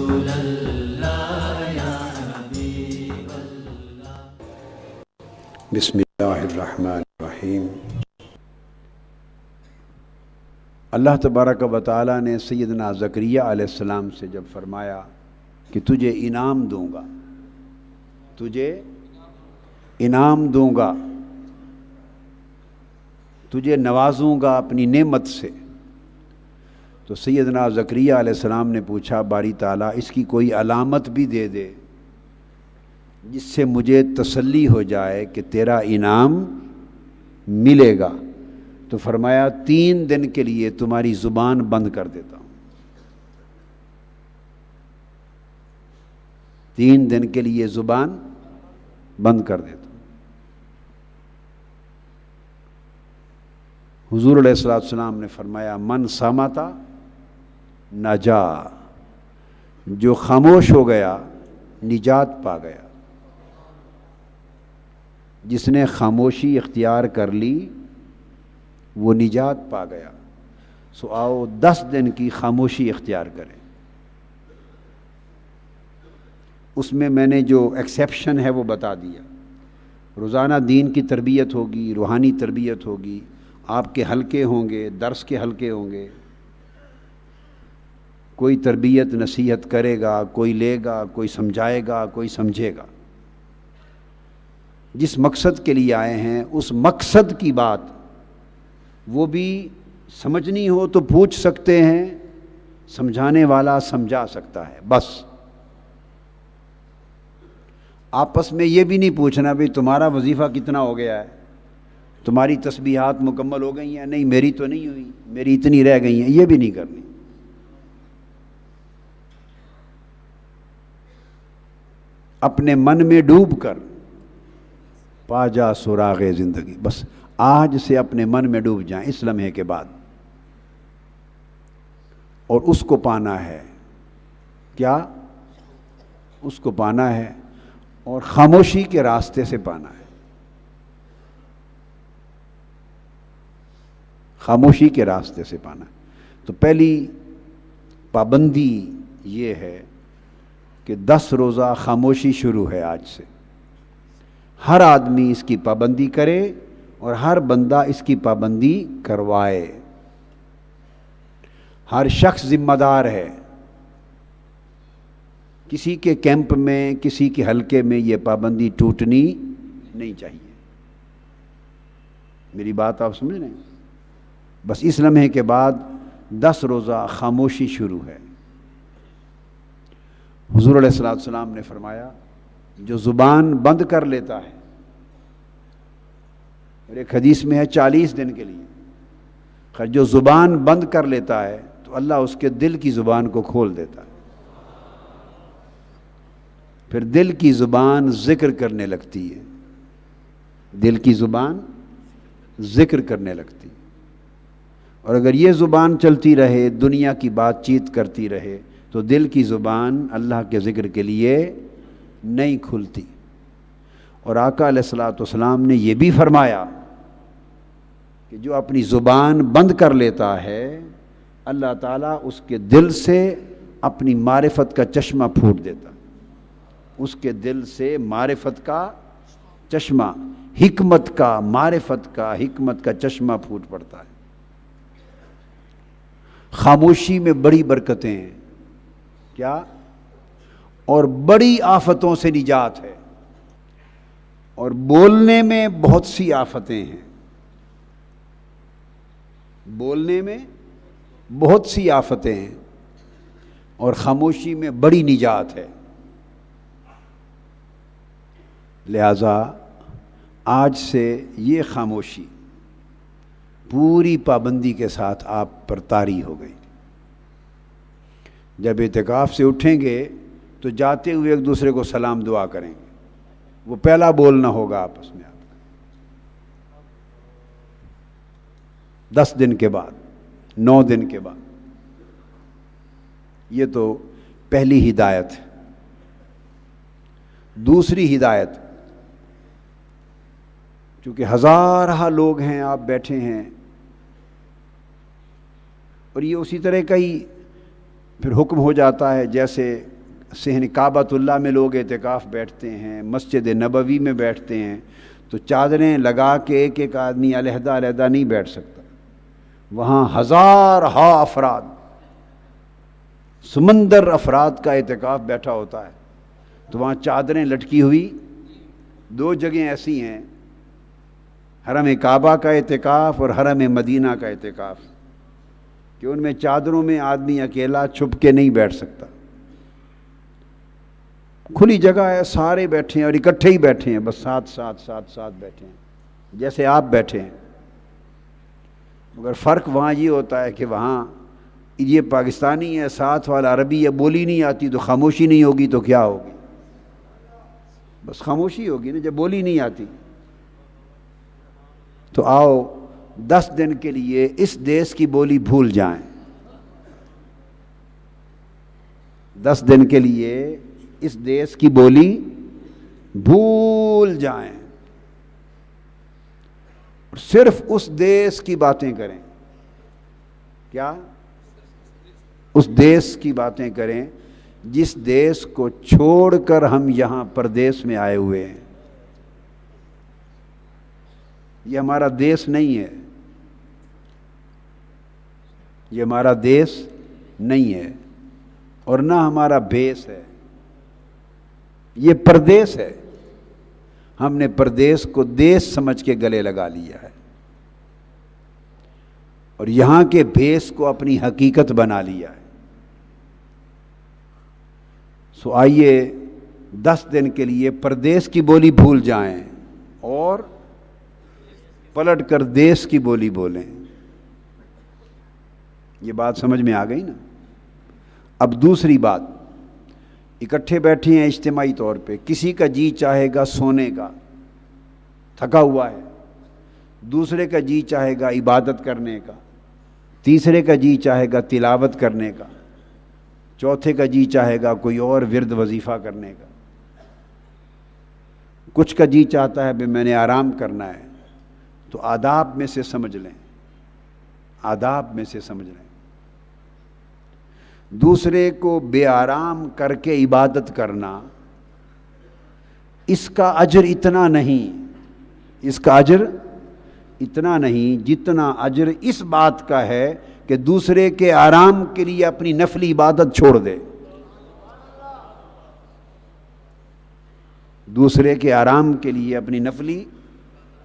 رسول اللہ یا حبیب اللہ۔ بسم اللہ الرحمن الرحیم۔ اللہ تبارک و تعالیٰ نے سیدنا زکریا علیہ السلام سے جب فرمایا کہ تجھے انعام دوں گا، تجھے انعام دوں گا، تجھے نوازوں گا اپنی نعمت سے، تو سیدنا زکریا علیہ السلام نے پوچھا باری تعالیٰ اس کی کوئی علامت بھی دے دے جس سے مجھے تسلی ہو جائے کہ تیرا انعام ملے گا۔ تو فرمایا 3 دن کے لیے تمہاری زبان بند کر دیتا ہوں، 3 دن کے لیے زبان بند کر دیتا ہوں۔ حضور علیہ السلام نے فرمایا من صامتا نجا، جو خاموش ہو گیا نجات پا گیا، جس نے خاموشی اختیار کر لی وہ نجات پا گیا۔ سو آؤ 10 دن کی خاموشی اختیار کریں۔ اس میں نے جو ایکسیپشن ہے وہ بتا دیا۔ روزانہ دین کی تربیت ہوگی، روحانی تربیت ہوگی، آپ کے حلقے ہوں گے، درس کے حلقے ہوں گے، کوئی تربیت نصیحت کرے گا، کوئی لے گا، کوئی سمجھائے گا، کوئی سمجھے گا۔ جس مقصد کے لیے آئے ہیں اس مقصد کی بات وہ بھی سمجھنی ہو تو پوچھ سکتے ہیں، سمجھانے والا سمجھا سکتا ہے۔ بس آپس میں یہ بھی نہیں پوچھنا بھی تمہارا وظیفہ کتنا ہو گیا ہے، تمہاری تسبیحات مکمل ہو گئی ہیں، نہیں میری تو نہیں ہوئی، میری اتنی رہ گئی ہیں، یہ بھی نہیں کرنی۔ اپنے من میں ڈوب کر پا جا سراغ زندگی، بس آج سے اپنے من میں ڈوب جائیں اس لمحے کے بعد، اور اس کو پانا ہے۔ کیا؟ اس کو پانا ہے، اور خاموشی کے راستے سے پانا ہے، خاموشی کے راستے سے پانا ہے۔ تو پہلی پابندی یہ ہے کہ 10 روزہ خاموشی شروع ہے آج سے۔ ہر آدمی اس کی پابندی کرے اور ہر بندہ اس کی پابندی کروائے۔ ہر شخص ذمہ دار ہے۔ کسی کے کیمپ میں، کسی کے حلقے میں یہ پابندی ٹوٹنی نہیں چاہیے۔ میری بات آپ سمجھ رہے ہیں؟ بس اس لمحے کے بعد 10 روزہ خاموشی شروع ہے۔ حضور علیہ السلام نے فرمایا جو زبان بند کر لیتا ہے، اور ایک حدیث میں ہے 40 دن کے لیے، جو زبان بند کر لیتا ہے تو اللہ اس کے دل کی زبان کو کھول دیتا ہے، پھر دل کی زبان ذکر کرنے لگتی ہے، دل کی زبان ذکر کرنے لگتی ہے۔ اور اگر یہ زبان چلتی رہے، دنیا کی بات چیت کرتی رہے، تو دل کی زبان اللہ کے ذکر کے لیے نہیں کھلتی۔ اور آقا علیہ السلام نے یہ بھی فرمایا کہ جو اپنی زبان بند کر لیتا ہے اللہ تعالیٰ اس کے دل سے اپنی معرفت کا چشمہ پھوٹ دیتا، اس کے دل سے معرفت کا چشمہ، حکمت کا، معرفت کا، حکمت کا چشمہ پھوٹ پڑتا ہے۔ خاموشی میں بڑی برکتیں ہیں، کیا؟ اور بڑی آفتوں سے نجات ہے، اور بولنے میں بہت سی آفتیں ہیں، بولنے میں بہت سی آفتیں ہیں، اور خاموشی میں بڑی نجات ہے۔ لہذا آج سے یہ خاموشی پوری پابندی کے ساتھ آپ پر طاری ہو گئی۔ جب اعتکاف سے اٹھیں گے تو جاتے ہوئے ایک دوسرے کو سلام دعا کریں گے، وہ پہلا بولنا ہوگا آپس میں آپ کا۔ 10 دن کے بعد، 9 دن کے بعد، یہ تو پہلی ہدایت ہے۔ دوسری ہدایت، چونکہ ہزارہ لوگ ہیں، آپ بیٹھے ہیں، اور یہ اسی طرح کا ہی پھر حکم ہو جاتا ہے جیسے صحن کعبۃ اللہ میں لوگ اعتکاف بیٹھتے ہیں، مسجد نبوی میں بیٹھتے ہیں، تو چادریں لگا کے ایک ایک آدمی علیحدہ علیحدہ نہیں بیٹھ سکتا، وہاں ہزارہا افراد، سمندر افراد کا اعتکاف بیٹھا ہوتا ہے، تو وہاں چادریں لٹکی ہوئی، دو جگہیں ایسی ہیں، حرم کعبہ کا اعتکاف اور حرم مدینہ کا اعتکاف، کہ ان میں چادروں میں آدمی اکیلا چھپ کے نہیں بیٹھ سکتا، کھلی جگہ ہے، سارے بیٹھے ہیں اور اکٹھے ہی بیٹھے ہیں، بس ساتھ بیٹھے ہیں جیسے آپ بیٹھے ہیں، مگر فرق وہاں یہ ہوتا ہے کہ وہاں یہ پاکستانی ہے، ساتھ والا عربی یا بولی نہیں آتی تو خاموشی نہیں ہوگی تو کیا ہوگی؟ بس خاموشی ہوگی نا، جب بولی نہیں آتی۔ تو آؤ 10 دن کے لیے اس دیس کی بولی بھول جائیں، 10 دن کے لیے اس دیس کی بولی بھول جائیں اور صرف اس دیس کی باتیں کریں۔ کیا؟ اس دیس کی باتیں کریں جس دیس کو چھوڑ کر ہم یہاں پردیس میں آئے ہوئے ہیں۔ یہ ہمارا دیس نہیں ہے، یہ ہمارا دیس نہیں ہے اور نہ ہمارا بیس ہے، یہ پردیس ہے۔ ہم نے پردیس کو دیس سمجھ کے گلے لگا لیا ہے اور یہاں کے بیس کو اپنی حقیقت بنا لیا ہے۔ سو آئیے 10 دن کے لیے پردیس کی بولی بھول جائیں اور پلٹ کر دیس کی بولی بولیں۔ یہ بات سمجھ میں آ گئی نا؟ اب دوسری بات، اکٹھے بیٹھے ہیں اجتماعی طور پہ، کسی کا جی چاہے گا سونے کا، تھکا ہوا ہے، دوسرے کا جی چاہے گا عبادت کرنے کا، تیسرے کا جی چاہے گا تلاوت کرنے کا، چوتھے کا جی چاہے گا کوئی اور ورد وظیفہ کرنے کا، کچھ کا جی چاہتا ہے کہ میں نے آرام کرنا ہے۔ تو آداب میں سے سمجھ لیں، آداب میں سے سمجھ لیں، دوسرے کو بے آرام کر کے عبادت کرنا، اس کا اجر اتنا نہیں، اس کا اجر اتنا نہیں جتنا اجر اس بات کا ہے کہ دوسرے کے آرام کے لیے اپنی نفلی عبادت چھوڑ دے، دوسرے کے آرام کے لیے اپنی نفلی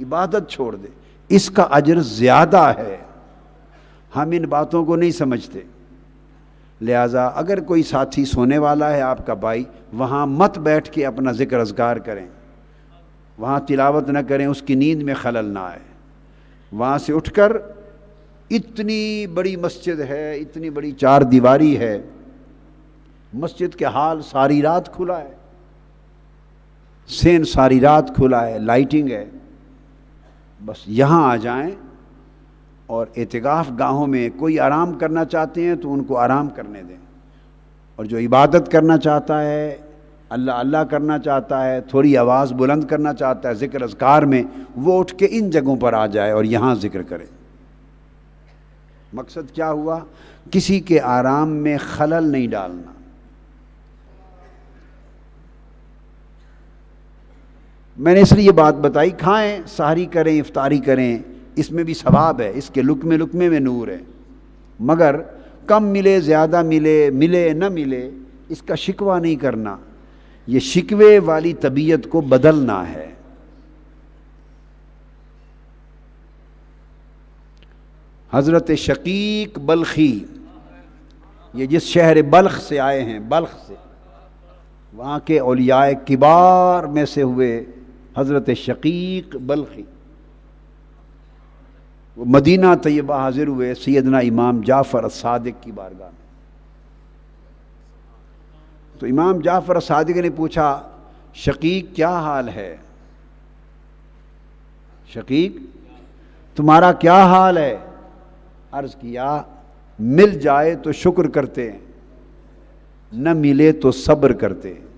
عبادت چھوڑ دے، اس کا اجر زیادہ ہے۔ ہم ان باتوں کو نہیں سمجھتے، لہذا اگر کوئی ساتھی سونے والا ہے آپ کا بھائی، وہاں مت بیٹھ کے اپنا ذکر اذکار کریں، وہاں تلاوت نہ کریں، اس کی نیند میں خلل نہ آئے۔ وہاں سے اٹھ کر، اتنی بڑی مسجد ہے، اتنی بڑی 4 دیواری ہے، مسجد کے حال ساری رات کھلا ہے، سین ساری رات کھلا ہے، لائٹنگ ہے، بس یہاں آ جائیں اور اعتکاف گاہوں میں کوئی آرام کرنا چاہتے ہیں تو ان کو آرام کرنے دیں، اور جو عبادت کرنا چاہتا ہے، اللہ اللہ کرنا چاہتا ہے، تھوڑی آواز بلند کرنا چاہتا ہے ذکر اذکار میں، وہ اٹھ کے ان جگہوں پر آ جائے اور یہاں ذکر کرے۔ مقصد کیا ہوا؟ کسی کے آرام میں خلل نہیں ڈالنا۔ میں نے اس لیے یہ بات بتائی، کھائیں، سحری کریں، افطاری کریں، اس میں بھی ثواب ہے، اس کے لقمے لقمے میں نور ہے، مگر کم ملے، زیادہ ملے، ملے نہ ملے، اس کا شکوہ نہیں کرنا، یہ شکوے والی طبیعت کو بدلنا ہے۔ حضرت شقیق بلخی، یہ جس شہر بلخ سے آئے ہیں، بلخ سے، وہاں کے اولیاء کبار میں سے ہوئے حضرت شقیق بلخی، وہ مدینہ طیبہ حاضر ہوئے سیدنا امام جعفر الصادق کی بارگاہ میں۔ تو امام جعفر الصادق نے پوچھا، شقیق کیا حال ہے؟ شقیق تمہارا کیا حال ہے؟ عرض کیا، مل جائے تو شکر کرتے ہیں، نہ ملے تو صبر کرتے ہیں۔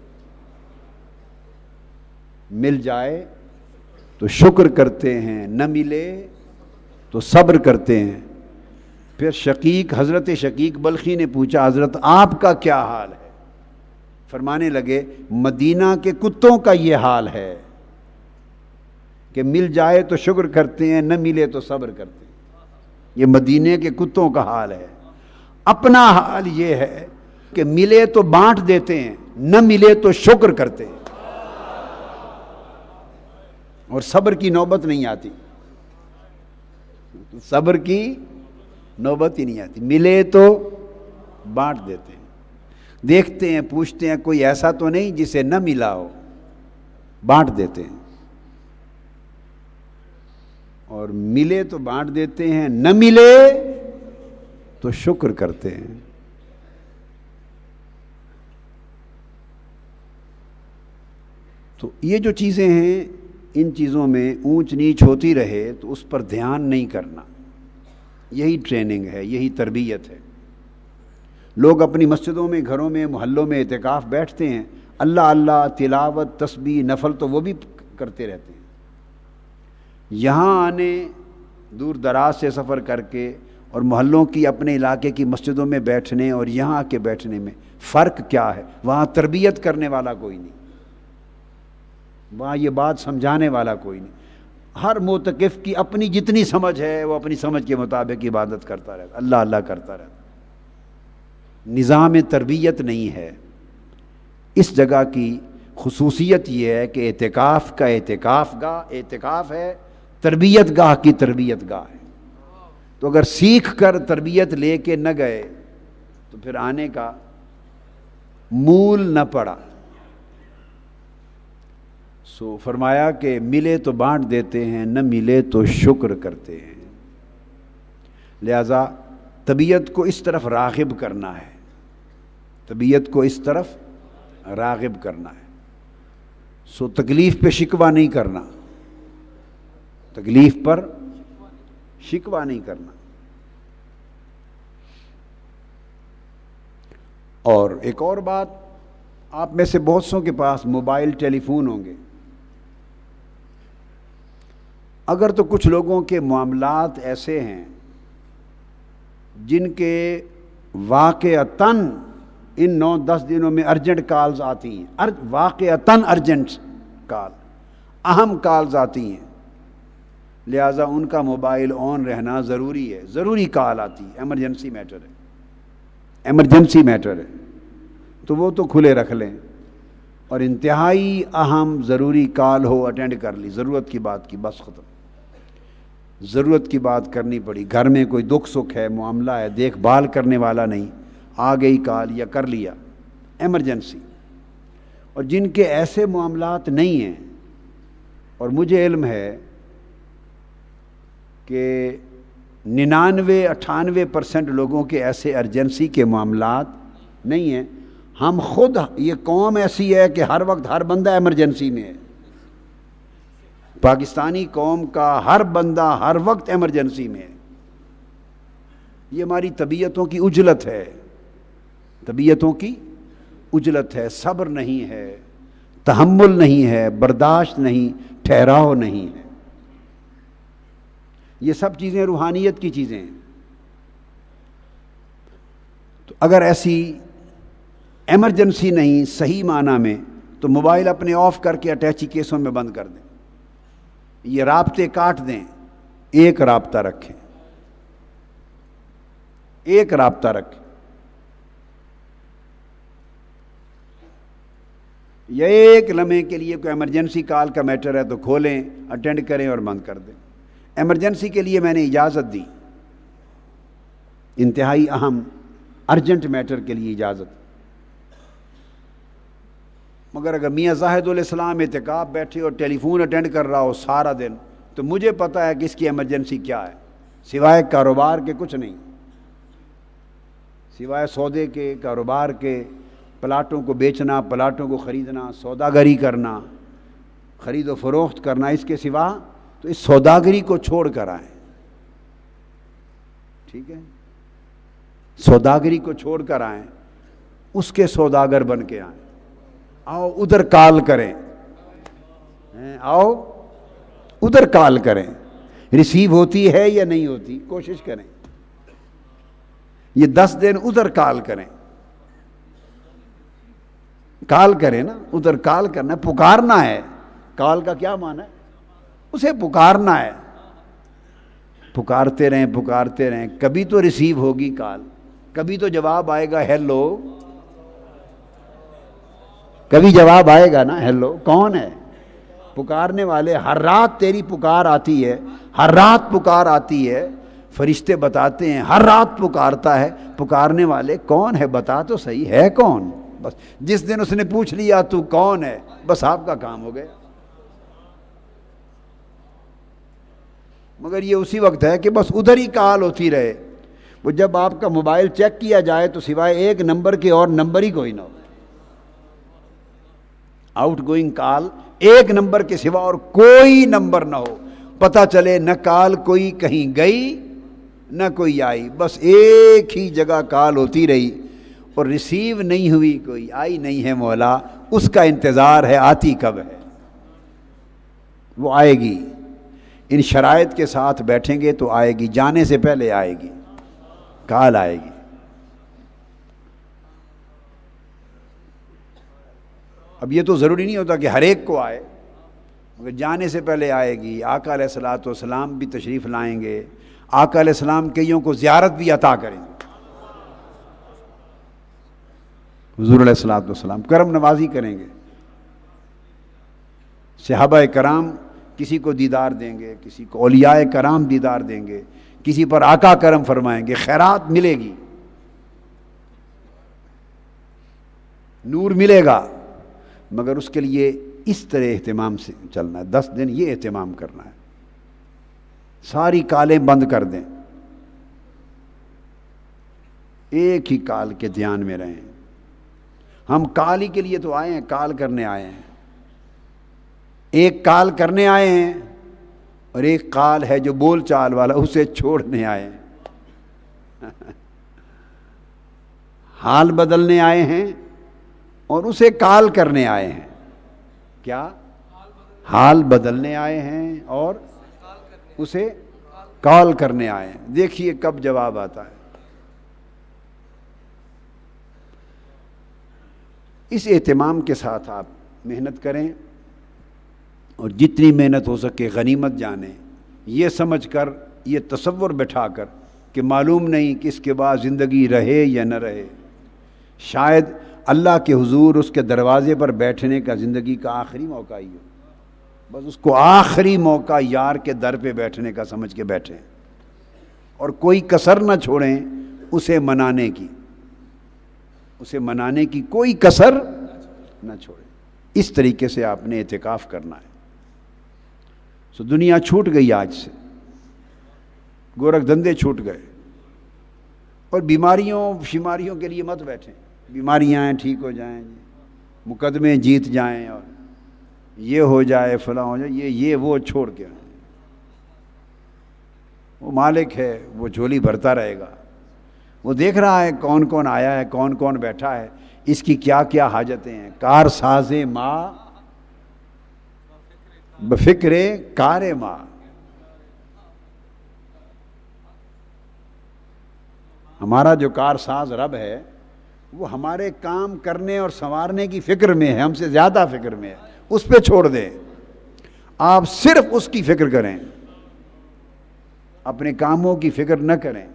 مل جائے تو شکر کرتے ہیں، نہ ملے تو صبر کرتے ہیں۔ پھر حضرت شقیق بلخی نے پوچھا، حضرت آپ کا کیا حال ہے؟ فرمانے لگے مدینہ کے کتوں کا یہ حال ہے کہ مل جائے تو شکر کرتے ہیں، نہ ملے تو صبر کرتے ہیں۔ یہ مدینے کے کتوں کا حال ہے۔ اپنا حال یہ ہے کہ ملے تو بانٹ دیتے ہیں، نہ ملے تو شکر کرتے ہیں، اور صبر کی نوبت نہیں آتی، صبر کی نوبت ہی نہیں آتی۔ ملے تو بانٹ دیتے ہیں، دیکھتے ہیں، پوچھتے ہیں کوئی ایسا تو نہیں جسے نہ ملا ہو، بانٹ دیتے ہیں، اور ملے تو بانٹ دیتے ہیں، نہ ملے تو شکر کرتے ہیں۔ تو یہ جو چیزیں ہیں، ان چیزوں میں اونچ نیچ ہوتی رہے تو اس پر دھیان نہیں کرنا، یہی ٹریننگ ہے، یہی تربیت ہے۔ لوگ اپنی مسجدوں میں، گھروں میں، محلوں میں اعتکاف بیٹھتے ہیں، اللہ اللہ، تلاوت، تسبیح، نفل تو وہ بھی کرتے رہتے ہیں۔ یہاں آنے، دور دراز سے سفر کر کے اور محلوں کی، اپنے علاقے کی مسجدوں میں بیٹھنے اور یہاں آ کے بیٹھنے میں فرق کیا ہے؟ وہاں تربیت کرنے والا کوئی نہیں، وہاں یہ بات سمجھانے والا کوئی نہیں۔ ہر معتکف کی اپنی جتنی سمجھ ہے وہ اپنی سمجھ کے مطابق عبادت کرتا رہتا، اللہ اللہ کرتا رہتا۔ نظام تربیت نہیں ہے۔ اس جگہ کی خصوصیت یہ ہے کہ اعتکاف کا اعتکاف ہے، تربیت گاہ کی تربیت گاہ ہے۔ تو اگر سیکھ کر تربیت لے کے نہ گئے تو پھر آنے کا مول نہ پڑا۔ سو فرمایا کہ ملے تو بانٹ دیتے ہیں، نہ ملے تو شکر کرتے ہیں۔ لہذا طبیعت کو اس طرف راغب کرنا ہے، طبیعت کو اس طرف راغب کرنا ہے۔ سو تکلیف پہ شکوہ نہیں کرنا، تکلیف پر شکوہ نہیں کرنا۔ اور ایک اور بات، آپ میں سے بہت سوں کے پاس موبائل ٹیلی فون ہوں گے۔ اگر تو کچھ لوگوں کے معاملات ایسے ہیں جن کے واقعتاً ان 9-10 دنوں میں ارجنٹ کالز آتی ہیں، واقعتاً ارجنٹ کال، اہم کالز آتی ہیں، لہٰذا ان کا موبائل آن رہنا ضروری ہے۔ ضروری کال آتی ہے، ایمرجنسی میٹر ہے، ایمرجنسی میٹر ہے، تو وہ تو کھلے رکھ لیں، اور انتہائی اہم ضروری کال ہو اٹینڈ کر لی، ضرورت کی بات کی، بس ختم۔ ضرورت کی بات کرنی پڑی، گھر میں کوئی دکھ سکھ ہے، معاملہ ہے، دیکھ بھال کرنے والا نہیں، آ گئی کال یا کر لیا، ایمرجنسی۔ اور جن کے ایسے معاملات نہیں ہیں، اور مجھے علم ہے کہ 99-98% لوگوں کے ایسے ارجنسی کے معاملات نہیں ہیں، ہم خود، یہ قوم ایسی ہے کہ ہر وقت ہر بندہ ایمرجنسی میں ہے۔ پاکستانی قوم کا ہر بندہ ہر وقت ایمرجنسی میں ہے۔ یہ ہماری طبیعتوں کی عجلت ہے، طبیعتوں کی عجلت ہے، صبر نہیں ہے، تحمل نہیں ہے، برداشت نہیں، ٹھہراؤ نہیں ہے۔ یہ سب چیزیں روحانیت کی چیزیں ہیں۔ تو اگر ایسی ایمرجنسی نہیں صحیح معنی میں، تو موبائل اپنے آف کر کے اٹیچی کیسوں میں بند کر دیں، یہ رابطے کاٹ دیں، ایک رابطہ رکھیں، ایک رابطہ رکھیں، یا ایک لمحے کے لیے کوئی ایمرجنسی کال کا میٹر ہے تو کھولیں، اٹینڈ کریں اور بند کر دیں۔ ایمرجنسی کے لیے میں نے اجازت دی، انتہائی اہم ارجنٹ میٹر کے لیے اجازت۔ مگر اگر میاں زاہد علیہ السلام اعتکاف بیٹھے اور ٹیلی فون اٹینڈ کر رہا ہو سارا دن، تو مجھے پتہ ہے کہ اس کی ایمرجنسی کیا ہے، سوائے کاروبار کے کچھ نہیں، سوائے سودے کے، کاروبار کے، پلاٹوں کو بیچنا، پلاٹوں کو خریدنا، سوداگری کرنا، خرید و فروخت کرنا، اس کے سوا تو اس سوداگری کو چھوڑ کر آئیں، ٹھیک ہے، سوداگری کو چھوڑ کر آئیں، اس کے سوداگر بن کے آئیں۔ آؤ ادھر کال کریں، آؤ ادھر کال کریں، ریسیو ہوتی ہے یا نہیں ہوتی، کوشش کریں، یہ 10 دن ادھر کال کریں، کال کرے نا، ادھر کال کرنا ہے، پکارنا ہے. کال کا کیا معنی ہے؟ اسے پکارنا ہے. پکارتے رہیں پکارتے رہیں، کبھی تو ریسیو ہوگی کال، کبھی تو جواب آئے گا ہیلو، کبھی جواب آئے گا نا ہیلو. کون ہے پکارنے والے؟ ہر رات تیری پکار آتی ہے، ہر رات پکار آتی ہے. فرشتے بتاتے ہیں ہر رات پکارتا ہے. پکارنے والے کون ہے؟ بتا تو صحیح ہے کون. بس جس دن اس نے پوچھ لیا تو کون ہے، بس آپ کا کام ہو گیا. مگر یہ اسی وقت ہے کہ بس ادھر ہی کال ہوتی رہے. وہ جب آپ کا موبائل چیک کیا جائے تو سوائے ایک نمبر کے اور نمبر ہی کوئی نہ ہو. آؤٹ گوئنگ کال ایک نمبر کے سوا اور کوئی نمبر نہ ہو. پتہ چلے نہ کال کوئی کہیں گئی نہ کوئی آئی، بس ایک ہی جگہ کال ہوتی رہی اور ریسیو نہیں ہوئی، کوئی آئی نہیں ہے. مولا اس کا انتظار ہے، آتی کب ہے؟ وہ آئے گی. ان شرائط کے ساتھ بیٹھیں گے تو آئے گی، جانے سے پہلے آئے گی، کال آئے گی. اب یہ تو ضروری نہیں ہوتا کہ ہر ایک کو آئے، مگر جانے سے پہلے آئے گی. آقا علیہ الصلوۃ والسلام بھی تشریف لائیں گے. آقا علیہ السلام کئیوں کو زیارت بھی عطا کریں گے. حضور علیہ الصلوۃ والسلام کرم نوازی کریں گے. صحابہ کرام کسی کو دیدار دیں گے، کسی کو اولیاء کرام دیدار دیں گے، کسی پر آقا کرم فرمائیں گے، خیرات ملے گی، نور ملے گا. مگر اس کے لیے اس طرح اہتمام سے چلنا ہے. 10 دن یہ اہتمام کرنا ہے. ساری کالیں بند کر دیں، ایک ہی کال کے دھیان میں رہیں. ہم کال ہی کے لیے تو آئے ہیں، کال کرنے آئے ہیں. ایک کال کرنے آئے ہیں اور ایک کال ہے جو بول چال والا، اسے چھوڑنے آئے ہیں. حال بدلنے آئے ہیں اور اسے کال کرنے آئے ہیں. کیا؟ حال بدلنے آئے ہیں اور اسے کال کرنے آئے ہیں. دیکھیے کب جواب آتا ہے. اس اہتمام کے ساتھ آپ محنت کریں اور جتنی محنت ہو سکے غنیمت جانیں، یہ سمجھ کر، یہ تصور بٹھا کر کہ معلوم نہیں کہ اس کے بعد زندگی رہے یا نہ رہے. شاید اللہ کے حضور اس کے دروازے پر بیٹھنے کا زندگی کا آخری موقع ہی ہو. بس اس کو آخری موقع یار کے در پہ بیٹھنے کا سمجھ کے بیٹھیں اور کوئی کسر نہ چھوڑیں اسے منانے کی، اسے منانے کی کوئی کسر نہ چھوڑیں. اس طریقے سے آپ نے اعتکاف کرنا ہے. سو دنیا چھوٹ گئی آج سے، گورکھ دھندے چھوٹ گئے. اور بیماریوں کے لیے مت بیٹھیں. بیماریاں ہیں ٹھیک ہو جائیں جی، مقدمے جیت جائیں اور یہ ہو جائے فلاں ہو جائے، یہ وہ چھوڑ کے آئیں. وہ مالک ہے، وہ جھولی بھرتا رہے گا. وہ دیکھ رہا ہے کون کون آیا ہے، کون کون بیٹھا ہے، اس کی کیا کیا حاجتیں ہیں. کار ساز ماں بفکر کار ماں. ہمارا جو کار ساز رب ہے وہ ہمارے کام کرنے اور سنوارنے کی فکر میں ہے، ہم سے زیادہ فکر میں ہے. اس پہ چھوڑ دیں، آپ صرف اس کی فکر کریں، اپنے کاموں کی فکر نہ کریں.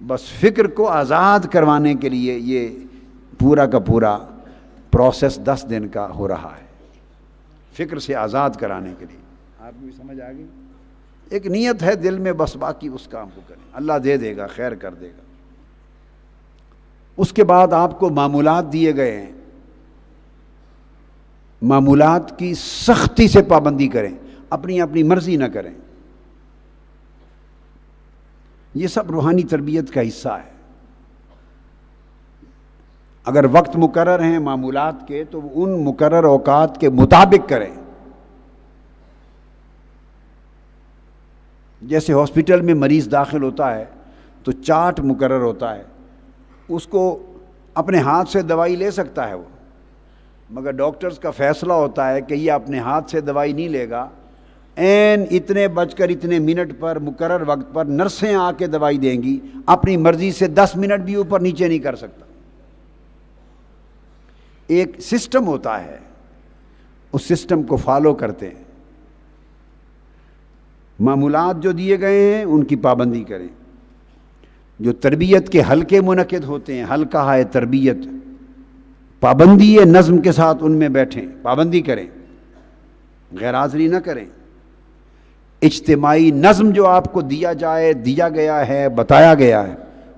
بس فکر کو آزاد کروانے کے لیے یہ پورا کا پورا پروسیس 10 دن کا ہو رہا ہے. فکر سے آزاد کرانے کے لیے. آپ کو سمجھ آ گئی؟ ایک نیت ہے دل میں، بس باقی اس کام کو کریں، اللہ دے دے گا، خیر کر دے گا. اس کے بعد آپ کو معمولات دیے گئے ہیں. معمولات کی سختی سے پابندی کریں، اپنی اپنی مرضی نہ کریں. یہ سب روحانی تربیت کا حصہ ہے. اگر وقت مقرر ہیں معمولات کے تو ان مقرر اوقات کے مطابق کریں. جیسے ہاسپٹل میں مریض داخل ہوتا ہے تو چارٹ مقرر ہوتا ہے، اس کو اپنے ہاتھ سے دوائی لے سکتا ہے وہ، مگر ڈاکٹرز کا فیصلہ ہوتا ہے کہ یہ اپنے ہاتھ سے دوائی نہیں لے گا. این اتنے بج کر اتنے منٹ پر مقرر وقت پر نرسیں آ کے دوائی دیں گی، اپنی مرضی سے 10 منٹ بھی اوپر نیچے نہیں کر سکتا. ایک سسٹم ہوتا ہے، اس سسٹم کو فالو کرتے ہیں، معمولات جو دیے گئے ہیں ان کی پابندی کریں، جو تربیت کے حلقے منعقد ہوتے ہیں، حلقہ ہے تربیت، پابندی ہے نظم کے ساتھ ان میں بیٹھیں، پابندی کریں، غیر حاضری نہ کریں، اجتماعی نظم جو آپ کو دیا گیا ہے، بتایا گیا ہے،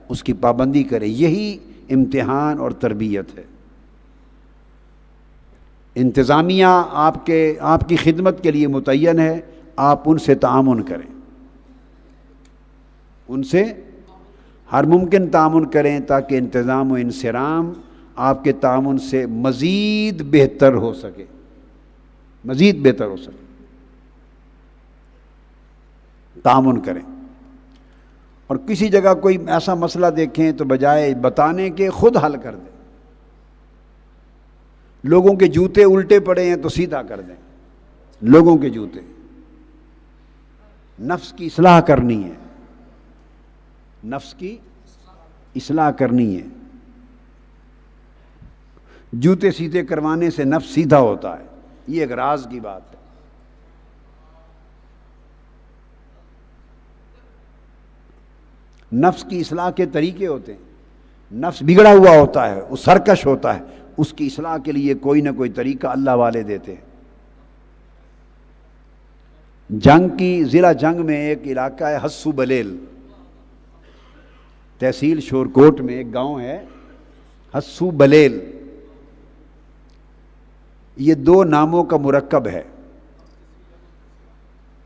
اس کی پابندی کریں، یہی امتحان اور تربیت ہے۔ انتظامیہ آپ کی خدمت کے لیے متعین ہے، آپ ان سے تعاون کریں، ان سے ہر ممکن تعاون کریں تاکہ انتظام و انصرام آپ کے تعاون سے مزید بہتر ہو سکے، مزید بہتر ہو سکے، تعاون کریں۔ اور کسی جگہ کوئی ایسا مسئلہ دیکھیں تو بجائے بتانے کے خود حل کر دیں، لوگوں کے جوتے الٹے پڑے ہیں تو سیدھا کر دیں، لوگوں کے جوتے، نفس کی اصلاح کرنی ہے، نفس کی اصلاح کرنی ہے، جوتے سیدھے کروانے سے نفس سیدھا ہوتا ہے، یہ ایک راز کی بات ہے۔ نفس کی اصلاح کے طریقے ہوتے ہیں، نفس بگڑا ہوا ہوتا ہے، وہ سرکش ہوتا ہے، اس کی اصلاح کے لیے کوئی نہ کوئی طریقہ اللہ والے دیتے ہیں۔ ضلع جنگ میں ایک علاقہ ہے حسو بلیل، تحصیل شورکوٹ میں ایک گاؤں ہے حسو بلیل، یہ دو ناموں کا مرکب ہے،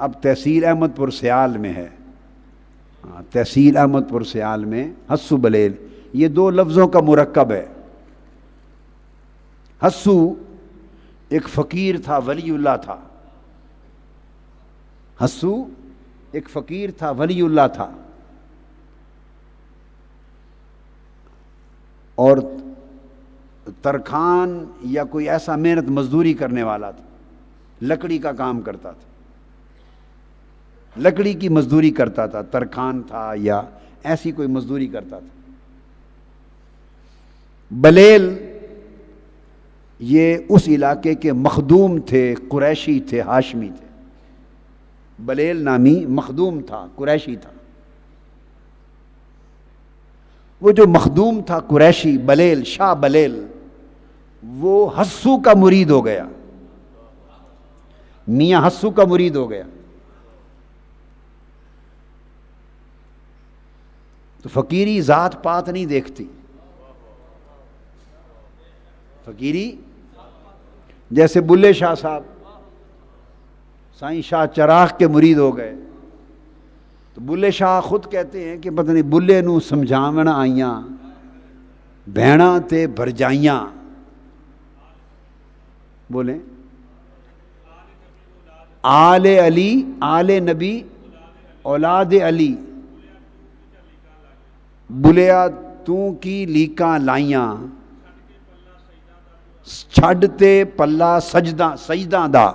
اب تحصیل احمد پور سیال میں ہے، تحصیل احمد پور سیال میں حسو بلیل، یہ دو لفظوں کا مرکب ہے۔ حسو ایک فقیر تھا، ولی اللہ تھا، حسو ایک فقیر تھا، ولی اللہ تھا، اور ترکھان یا کوئی ایسا محنت مزدوری کرنے والا تھا، لکڑی کا کام کرتا تھا، لکڑی کی مزدوری کرتا تھا، ترکھان تھا یا ایسی کوئی مزدوری کرتا تھا۔ بلیل یہ اس علاقے کے مخدوم تھے، قریشی تھے، ہاشمی تھے، بلیل نامی مخدوم تھا، قریشی تھا۔ وہ جو مخدوم تھا قریشی بلیل، شاہ بلیل، وہ حسو کا مرید ہو گیا، میاں حسو کا مرید ہو گیا۔ تو فقیری ذات پات نہیں دیکھتی، فقیری جیسے بلے شاہ صاحب سائیں شاہ چراغ کے مرید ہو گئے، تو بلے شاہ خود کہتے ہیں کہ پتہ نہیں بلے نو سمجھاون آئیاں بھیڑاں تے بھرجائیاں، بولیں آل علی، آل نبی اولاد علی، بلیا تو کی لیکاں لائیاں، چھڈ تے پلہ سجداں دا،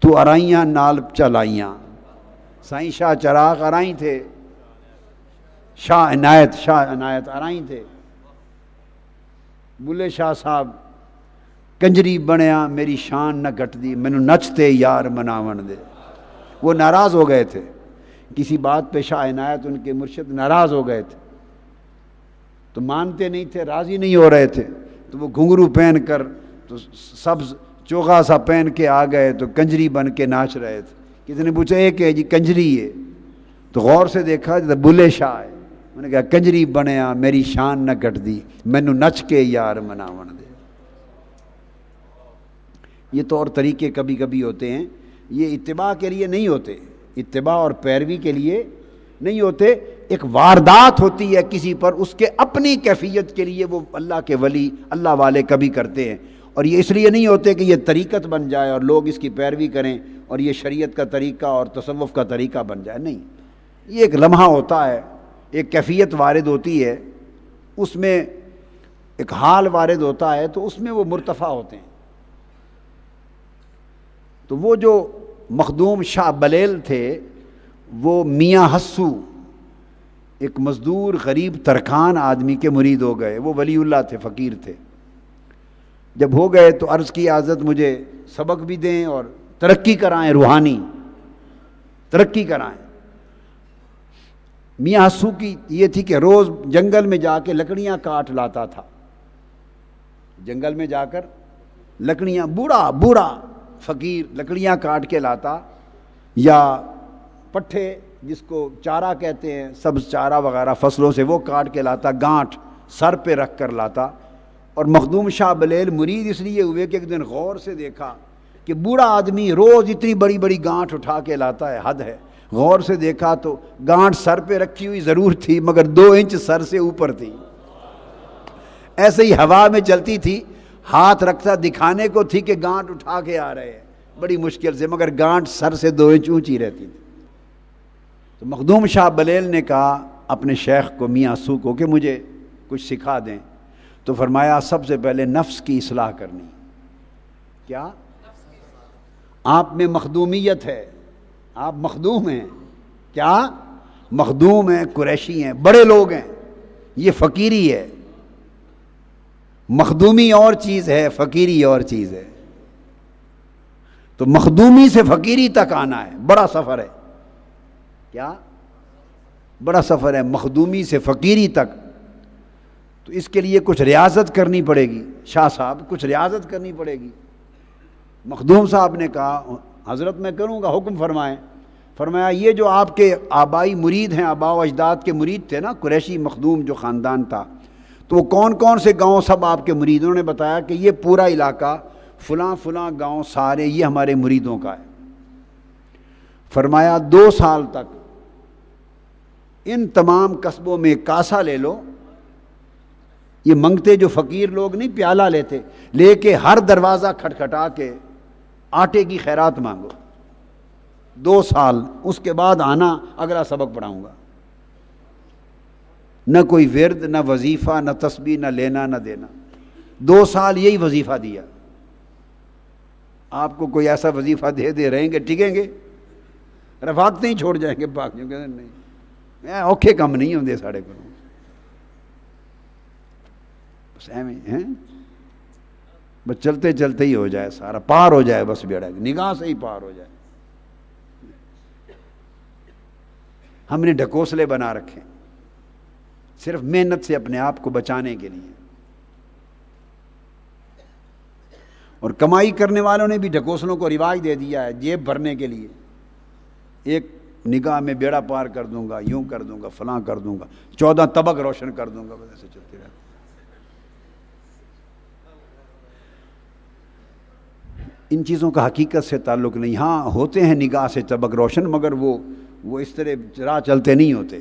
تو ارائیاں نال چلائیاں۔ سائیں شاہ چراغ ارائیں تھے، شاہ عنایت ارائیں تھے، بلے شاہ صاحب کنجری بنیا میری شان نہ گٹ دی، مینوں نچتے یار مناون دے۔ وہ ناراض ہو گئے تھے کسی بات پہ، شاہ عنایت ان کے مرشد ناراض ہو گئے تھے، تو مانتے نہیں تھے، راضی نہیں ہو رہے تھے، تو وہ گھنگرو پہن کر، تو سبز چوغا سا پہن کے آ گئے، تو کنجری بن کے ناچ رہے تھے۔ کسی نے پوچھا ایک ہے جی کنجری ہے، تو غور سے دیکھا تو بلے شاہ ہے، انہوں نے کہا کنجری بنیا میری شان نہ گٹ دی، مینوں نچ کے یار مناون دے۔ یہ طور طریقے کبھی کبھی ہوتے ہیں، یہ اتباع کے لیے نہیں ہوتے، اتباع اور پیروی کے لیے نہیں ہوتے، ایک واردات ہوتی ہے کسی پر، اس کے اپنی کیفیت کے لیے وہ اللہ کے ولی، اللہ والے کبھی کرتے ہیں، اور یہ اس لیے نہیں ہوتے کہ یہ طریقت بن جائے اور لوگ اس کی پیروی کریں اور یہ شریعت کا طریقہ اور تصوف کا طریقہ بن جائے، نہیں، یہ ایک لمحہ ہوتا ہے، ایک کیفیت وارد ہوتی ہے، اس میں ایک حال وارد ہوتا ہے، تو اس میں وہ مرتفع ہوتے ہیں۔ تو وہ جو مخدوم شاہ بلیل تھے، وہ میاں حسو ایک مزدور غریب ترکھان آدمی کے مرید ہو گئے، وہ ولی اللہ تھے، فقیر تھے، جب ہو گئے تو عرض کی حضرت مجھے سبق بھی دیں اور ترقی کرائیں، روحانی ترقی کرائیں۔ میاں حسو کی یہ تھی کہ روز جنگل میں جا کے لکڑیاں کاٹ لاتا تھا، جنگل میں جا کر لکڑیاں، بوڑھا فقیر لکڑیاں کاٹ کے لاتا، یا پٹھے جس کو چارہ کہتے ہیں، سبز چارہ وغیرہ فصلوں سے، وہ کاٹ کے لاتا، گانٹھ سر پہ رکھ کر لاتا۔ اور مخدوم شاہ بلیل مرید اس لیے ہوئے کہ ایک دن غور سے دیکھا کہ بوڑھا آدمی روز اتنی بڑی بڑی گانٹھ اٹھا کے لاتا ہے، حد ہے۔ غور سے دیکھا تو گانٹھ سر پہ رکھی ہوئی ضرور تھی مگر 2 انچ سر سے اوپر تھی، ایسے ہی ہوا میں چلتی تھی، ہاتھ رکھتا دکھانے کو تھی کہ گانٹھ اٹھا کے آ رہے ہیں بڑی مشکل سے، مگر گانٹھ سر سے 2 انچ اونچی رہتی تھی۔ تو مخدوم شاہ بلیل نے کہا اپنے شیخ کو، میاں حسو کو، کہ مجھے کچھ سکھا دیں۔ تو فرمایا سب سے پہلے نفس کی اصلاح کرنی۔ کیا؟ آپ میں مخدومیت ہے، آپ مخدوم ہیں۔ کیا؟ مخدوم ہیں، قریشی ہیں، بڑے لوگ ہیں، یہ فقیری ہے۔ مخدومی اور چیز ہے، فقیری اور چیز ہے۔ تو مخدومی سے فقیری تک آنا ہے، بڑا سفر ہے۔ کیا؟ بڑا سفر ہے مخدومی سے فقیری تک۔ تو اس کے لیے کچھ ریاضت کرنی پڑے گی شاہ صاحب، کچھ ریاضت کرنی پڑے گی۔ مخدوم صاحب نے کہا حضرت میں کروں گا، حکم فرمائیں۔ فرمایا یہ جو آپ کے آبائی مرید ہیں، آبا و اجداد کے مرید تھے نا، قریشی مخدوم جو خاندان تھا، تو وہ کون کون سے گاؤں سب آپ کے مرید؟ انہوں نے بتایا کہ یہ پورا علاقہ فلاں فلاں گاؤں سارے یہ ہمارے مریدوں کا ہے۔ فرمایا 2 سال تک ان تمام قصبوں میں کاسا لے لو، یہ منگتے جو فقیر لوگ نہیں پیالہ لیتے، لے کے ہر دروازہ کھٹکھٹا کے آٹے کی خیرات مانگو۔ 2 سال، اس کے بعد آنا، اگلا سبق پڑھاؤں گا۔ نہ کوئی ورد، نہ وظیفہ، نہ تسبیح، نہ لینا نہ دینا۔ 2 سال یہی وظیفہ دیا۔ آپ کو کوئی ایسا وظیفہ دے دے رہیں گے ٹکیں گے؟ رفاقتیں ہی چھوڑ جائیں گے، پاک جو کہ نہیں اوکھے کم نہیں ہوندے ساڑے کو، بس ایویں ہیں، بس چلتے چلتے ہی ہو جائے، سارا پار ہو جائے، بس بیڑا نگاہ سے ہی پار ہو جائے۔ ہم نے ڈھکوسلے بنا رکھے صرف محنت سے اپنے آپ کو بچانے کے لیے، اور کمائی کرنے والوں نے بھی ڈھکوسلوں کو رواج دے دیا ہے جیب بھرنے کے لیے۔ ایک نگاہ میں بیڑا پار کر دوں گا، یوں کر دوں گا، فلاں کر دوں گا، 14 طبق روشن کر دوں گا، بس ایسے چلتے رہتے۔ ان چیزوں کا حقیقت سے تعلق نہیں۔ ہاں ہوتے ہیں نگاہ سے طبق روشن، مگر وہ اس طرح راہ چلتے نہیں ہوتے۔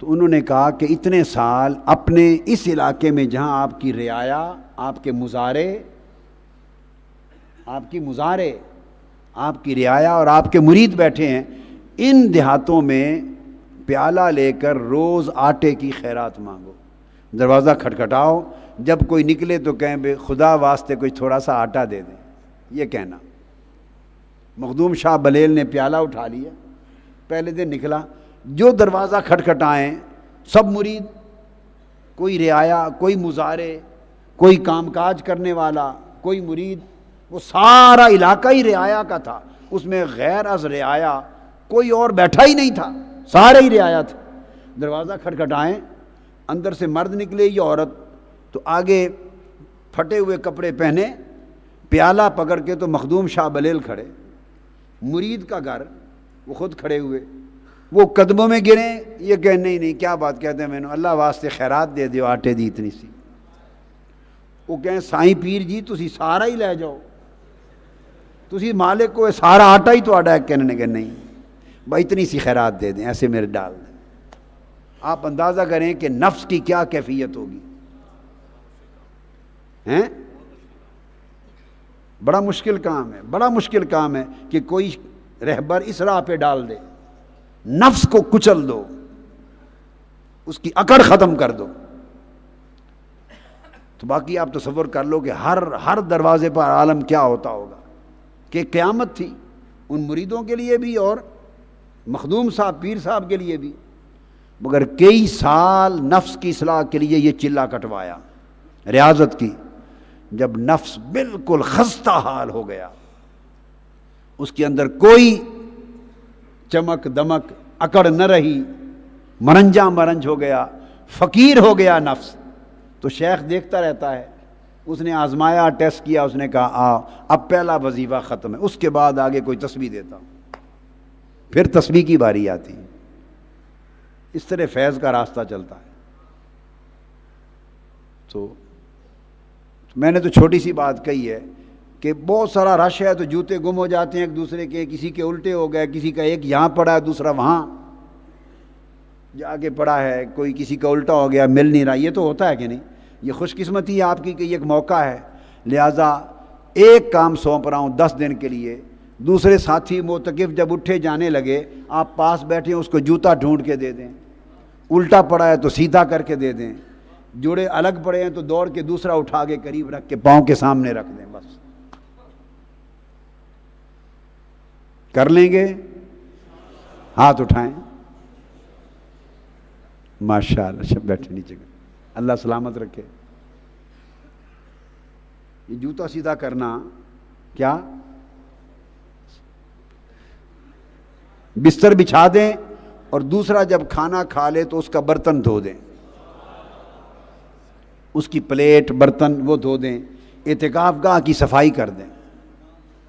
تو انہوں نے کہا کہ اتنے سال اپنے اس علاقے میں جہاں آپ کی رعایا، آپ کے مزارے، آپ کی رعایا اور آپ کے مرید بیٹھے ہیں، ان دیہاتوں میں پیالہ لے کر روز آٹے کی خیرات مانگو۔ دروازہ کھٹکھٹاؤ، جب کوئی نکلے تو کہیں بے خدا واسطے کوئی تھوڑا سا آٹا دے دیں، یہ کہنا۔ مخدوم شاہ بلیل نے پیالہ اٹھا لیا، پہلے دن نکلا، جو دروازہ کھٹکھٹائیں سب مرید، کوئی رعایا، کوئی مزارے، کوئی کام کاج کرنے والا، کوئی مرید، وہ سارا علاقہ ہی رعایا کا تھا، اس میں غیر از رعایا کوئی اور بیٹھا ہی نہیں تھا، سارے ہی رعایا تھے۔ دروازہ کھٹکھٹائیں، اندر سے مرد نکلے یا عورت، تو آگے پھٹے ہوئے کپڑے پہنے، پیالہ پکڑ کے تو مخدوم شاہ بلیل کھڑے، مرید کا گھر، وہ خود کھڑے ہوئے، وہ قدموں میں گریں، یہ کہ نہیں کیا بات کہتے ہیں، میں نے اللہ واسطے خیرات دے دیو، آٹے دی اتنی سی۔ وہ کہیں سائیں پیر جی تسی سارا ہی لے جاؤ، تسی مالک کو سارا آٹا ہی تو آڈا ہے، کہنے کہ نہیں بھائی اتنی سی خیرات دے دیں، ایسے میرے ڈال دیں۔ آپ اندازہ کریں کہ نفس کی کیا کیفیت ہوگی، ہیں؟ بڑا مشکل کام ہے، بڑا مشکل کام ہے کہ کوئی رہبر اس راہ پہ ڈال دے، نفس کو کچل دو، اس کی اکڑ ختم کر دو۔ تو باقی آپ تصور کر لو کہ ہر دروازے پر عالم کیا ہوتا ہوگا، کہ قیامت تھی ان مریدوں کے لیے بھی اور مخدوم صاحب پیر صاحب کے لیے بھی، مگر کئی سال نفس کی اصلاح کے لیے یہ چلہ کٹوایا، ریاضت کی. جب نفس بالکل خستہ حال ہو گیا، اس کے اندر کوئی چمک دمک اکڑ نہ رہی، مرنجا مرنج ہو گیا، فقیر ہو گیا نفس، تو شیخ دیکھتا رہتا ہے. اس نے آزمایا، ٹیسٹ کیا، اس نے کہا آؤ اب پہلا وظیفہ ختم ہے، اس کے بعد آگے کوئی تسبیح دیتا ہوں. پھر تسبیح کی باری آتی. اس طرح فیض کا راستہ چلتا ہے. تو میں نے تو چھوٹی سی بات کہی ہے کہ بہت سارا رش ہے تو جوتے گم ہو جاتے ہیں ایک دوسرے کے، کسی کے الٹے ہو گئے، کسی کا ایک یہاں پڑا ہے دوسرا وہاں جا کے پڑا ہے، کوئی کسی کا الٹا ہو گیا مل نہیں رہا. یہ تو ہوتا ہے کہ نہیں؟ یہ خوش قسمتی ہے آپ کی کہ یہ ایک موقع ہے. لہٰذا ایک کام سونپ رہا ہوں 10 دن کے لیے. دوسرے ساتھی معتکف جب اٹھے جانے لگے، آپ پاس بیٹھے اس کو جوتا ڈھونڈ کے دے دیں، الٹا پڑا ہے تو سیدھا کر کے دے دیں، جوڑے الگ پڑے ہیں تو دوڑ کے دوسرا اٹھا کے قریب رکھ کے پاؤں کے سامنے رکھ دیں. بس کر لیں گے؟ ہاتھ اٹھائیں. ماشاء اللہ. شب بیٹھے نیچے، اللہ سلامت رکھے. یہ جوتا سیدھا کرنا کیا؟ بستر بچھا دیں اور دوسرا جب کھانا کھا لے تو اس کا برتن دھو دیں، اس کی پلیٹ برتن وہ دھو دیں. اعتکاف گاہ کی صفائی کر دیں.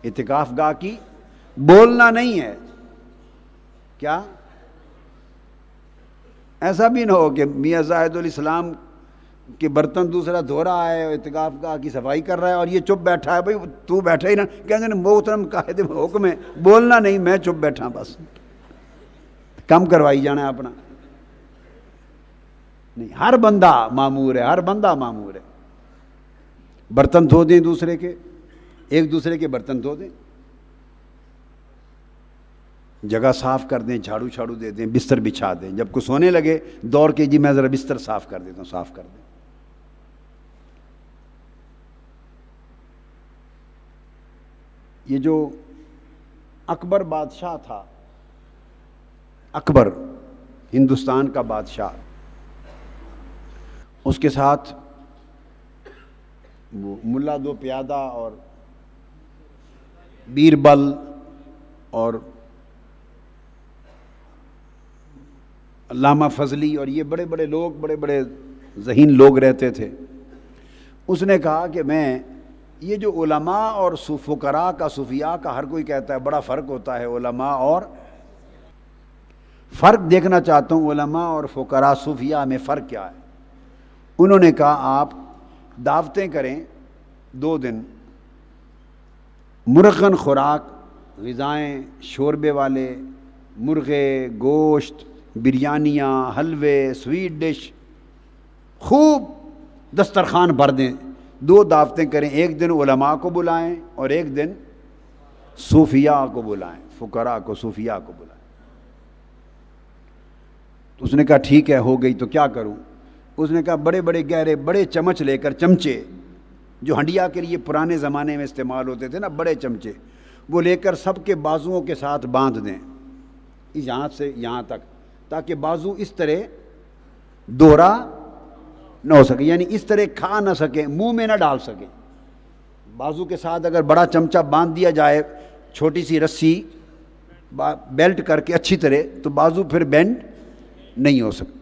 اعتکاف گاہ کی بولنا نہیں ہے. کیا ایسا بھی نہ ہو کہ میاں زاہد الاسلام کہ برتن دوسرا دھو رہا ہے، اعتکاف گاہ کی صفائی کر رہا ہے اور یہ چپ بیٹھا ہے. بھائی تو بیٹھا ہی نہ، کہتے ہیں محترم قائد حکم ہے بولنا نہیں، میں چپ بیٹھا بس. کم کروائی جانا ہے اپنا. نہیں، ہر بندہ مامور ہے، ہر بندہ مامور ہے. برتن دھو دیں دوسرے کے، ایک دوسرے کے برتن دھو دیں، جگہ صاف کر دیں، جھاڑو چھاڑو دے دیں، بستر بچھا دیں. جب کوئی سونے لگے دوڑ کے جی میں ذرا بستر صاف کر دیتا ہوں، صاف کر دیں. یہ جو اکبر بادشاہ تھا، اکبر ہندوستان کا بادشاہ، اس کے ساتھ وہ ملا دو پیادہ اور بیربل اور علامہ فضلی اور یہ بڑے بڑے لوگ، بڑے بڑے ذہین لوگ رہتے تھے. اس نے کہا کہ میں یہ جو علماء اور فقراء کا، صوفیاء کا، ہر کوئی کہتا ہے بڑا فرق ہوتا ہے علماء اور، فرق دیکھنا چاہتا ہوں علماء اور فقراء صوفیاء میں فرق کیا ہے. انہوں نے کہا آپ دعوتیں کریں 2 دن، مرغن خوراک، غذائیں، شوربے والے مرغے، گوشت، بریانیاں، حلوے، سویٹ ڈش، خوب دسترخوان بھر دیں. 2 دعوتیں کریں، ایک دن علماء کو بلائیں اور ایک دن صوفیاء کو بلائیں، فقراء کو، صوفیاء کو بلائیں. تو اس نے کہا ٹھیک ہے، ہو گئی. تو کیا کروں؟ اس نے کہا بڑے بڑے گہرے بڑے چمچ لے کر، چمچے جو ہنڈیا کے لیے پرانے زمانے میں استعمال ہوتے تھے نا، بڑے چمچے، وہ لے کر سب کے بازوؤں کے ساتھ باندھ دیں، یہاں سے یہاں تک، تاکہ بازو اس طرح دوہرا نہ ہو سکے، یعنی اس طرح کھا نہ سکے، منہ میں نہ ڈال سکے. بازو کے ساتھ اگر بڑا چمچہ باندھ دیا جائے، چھوٹی سی رسی بیلٹ کر کے اچھی طرح، تو بازو پھر بینڈ نہیں ہو سکتا.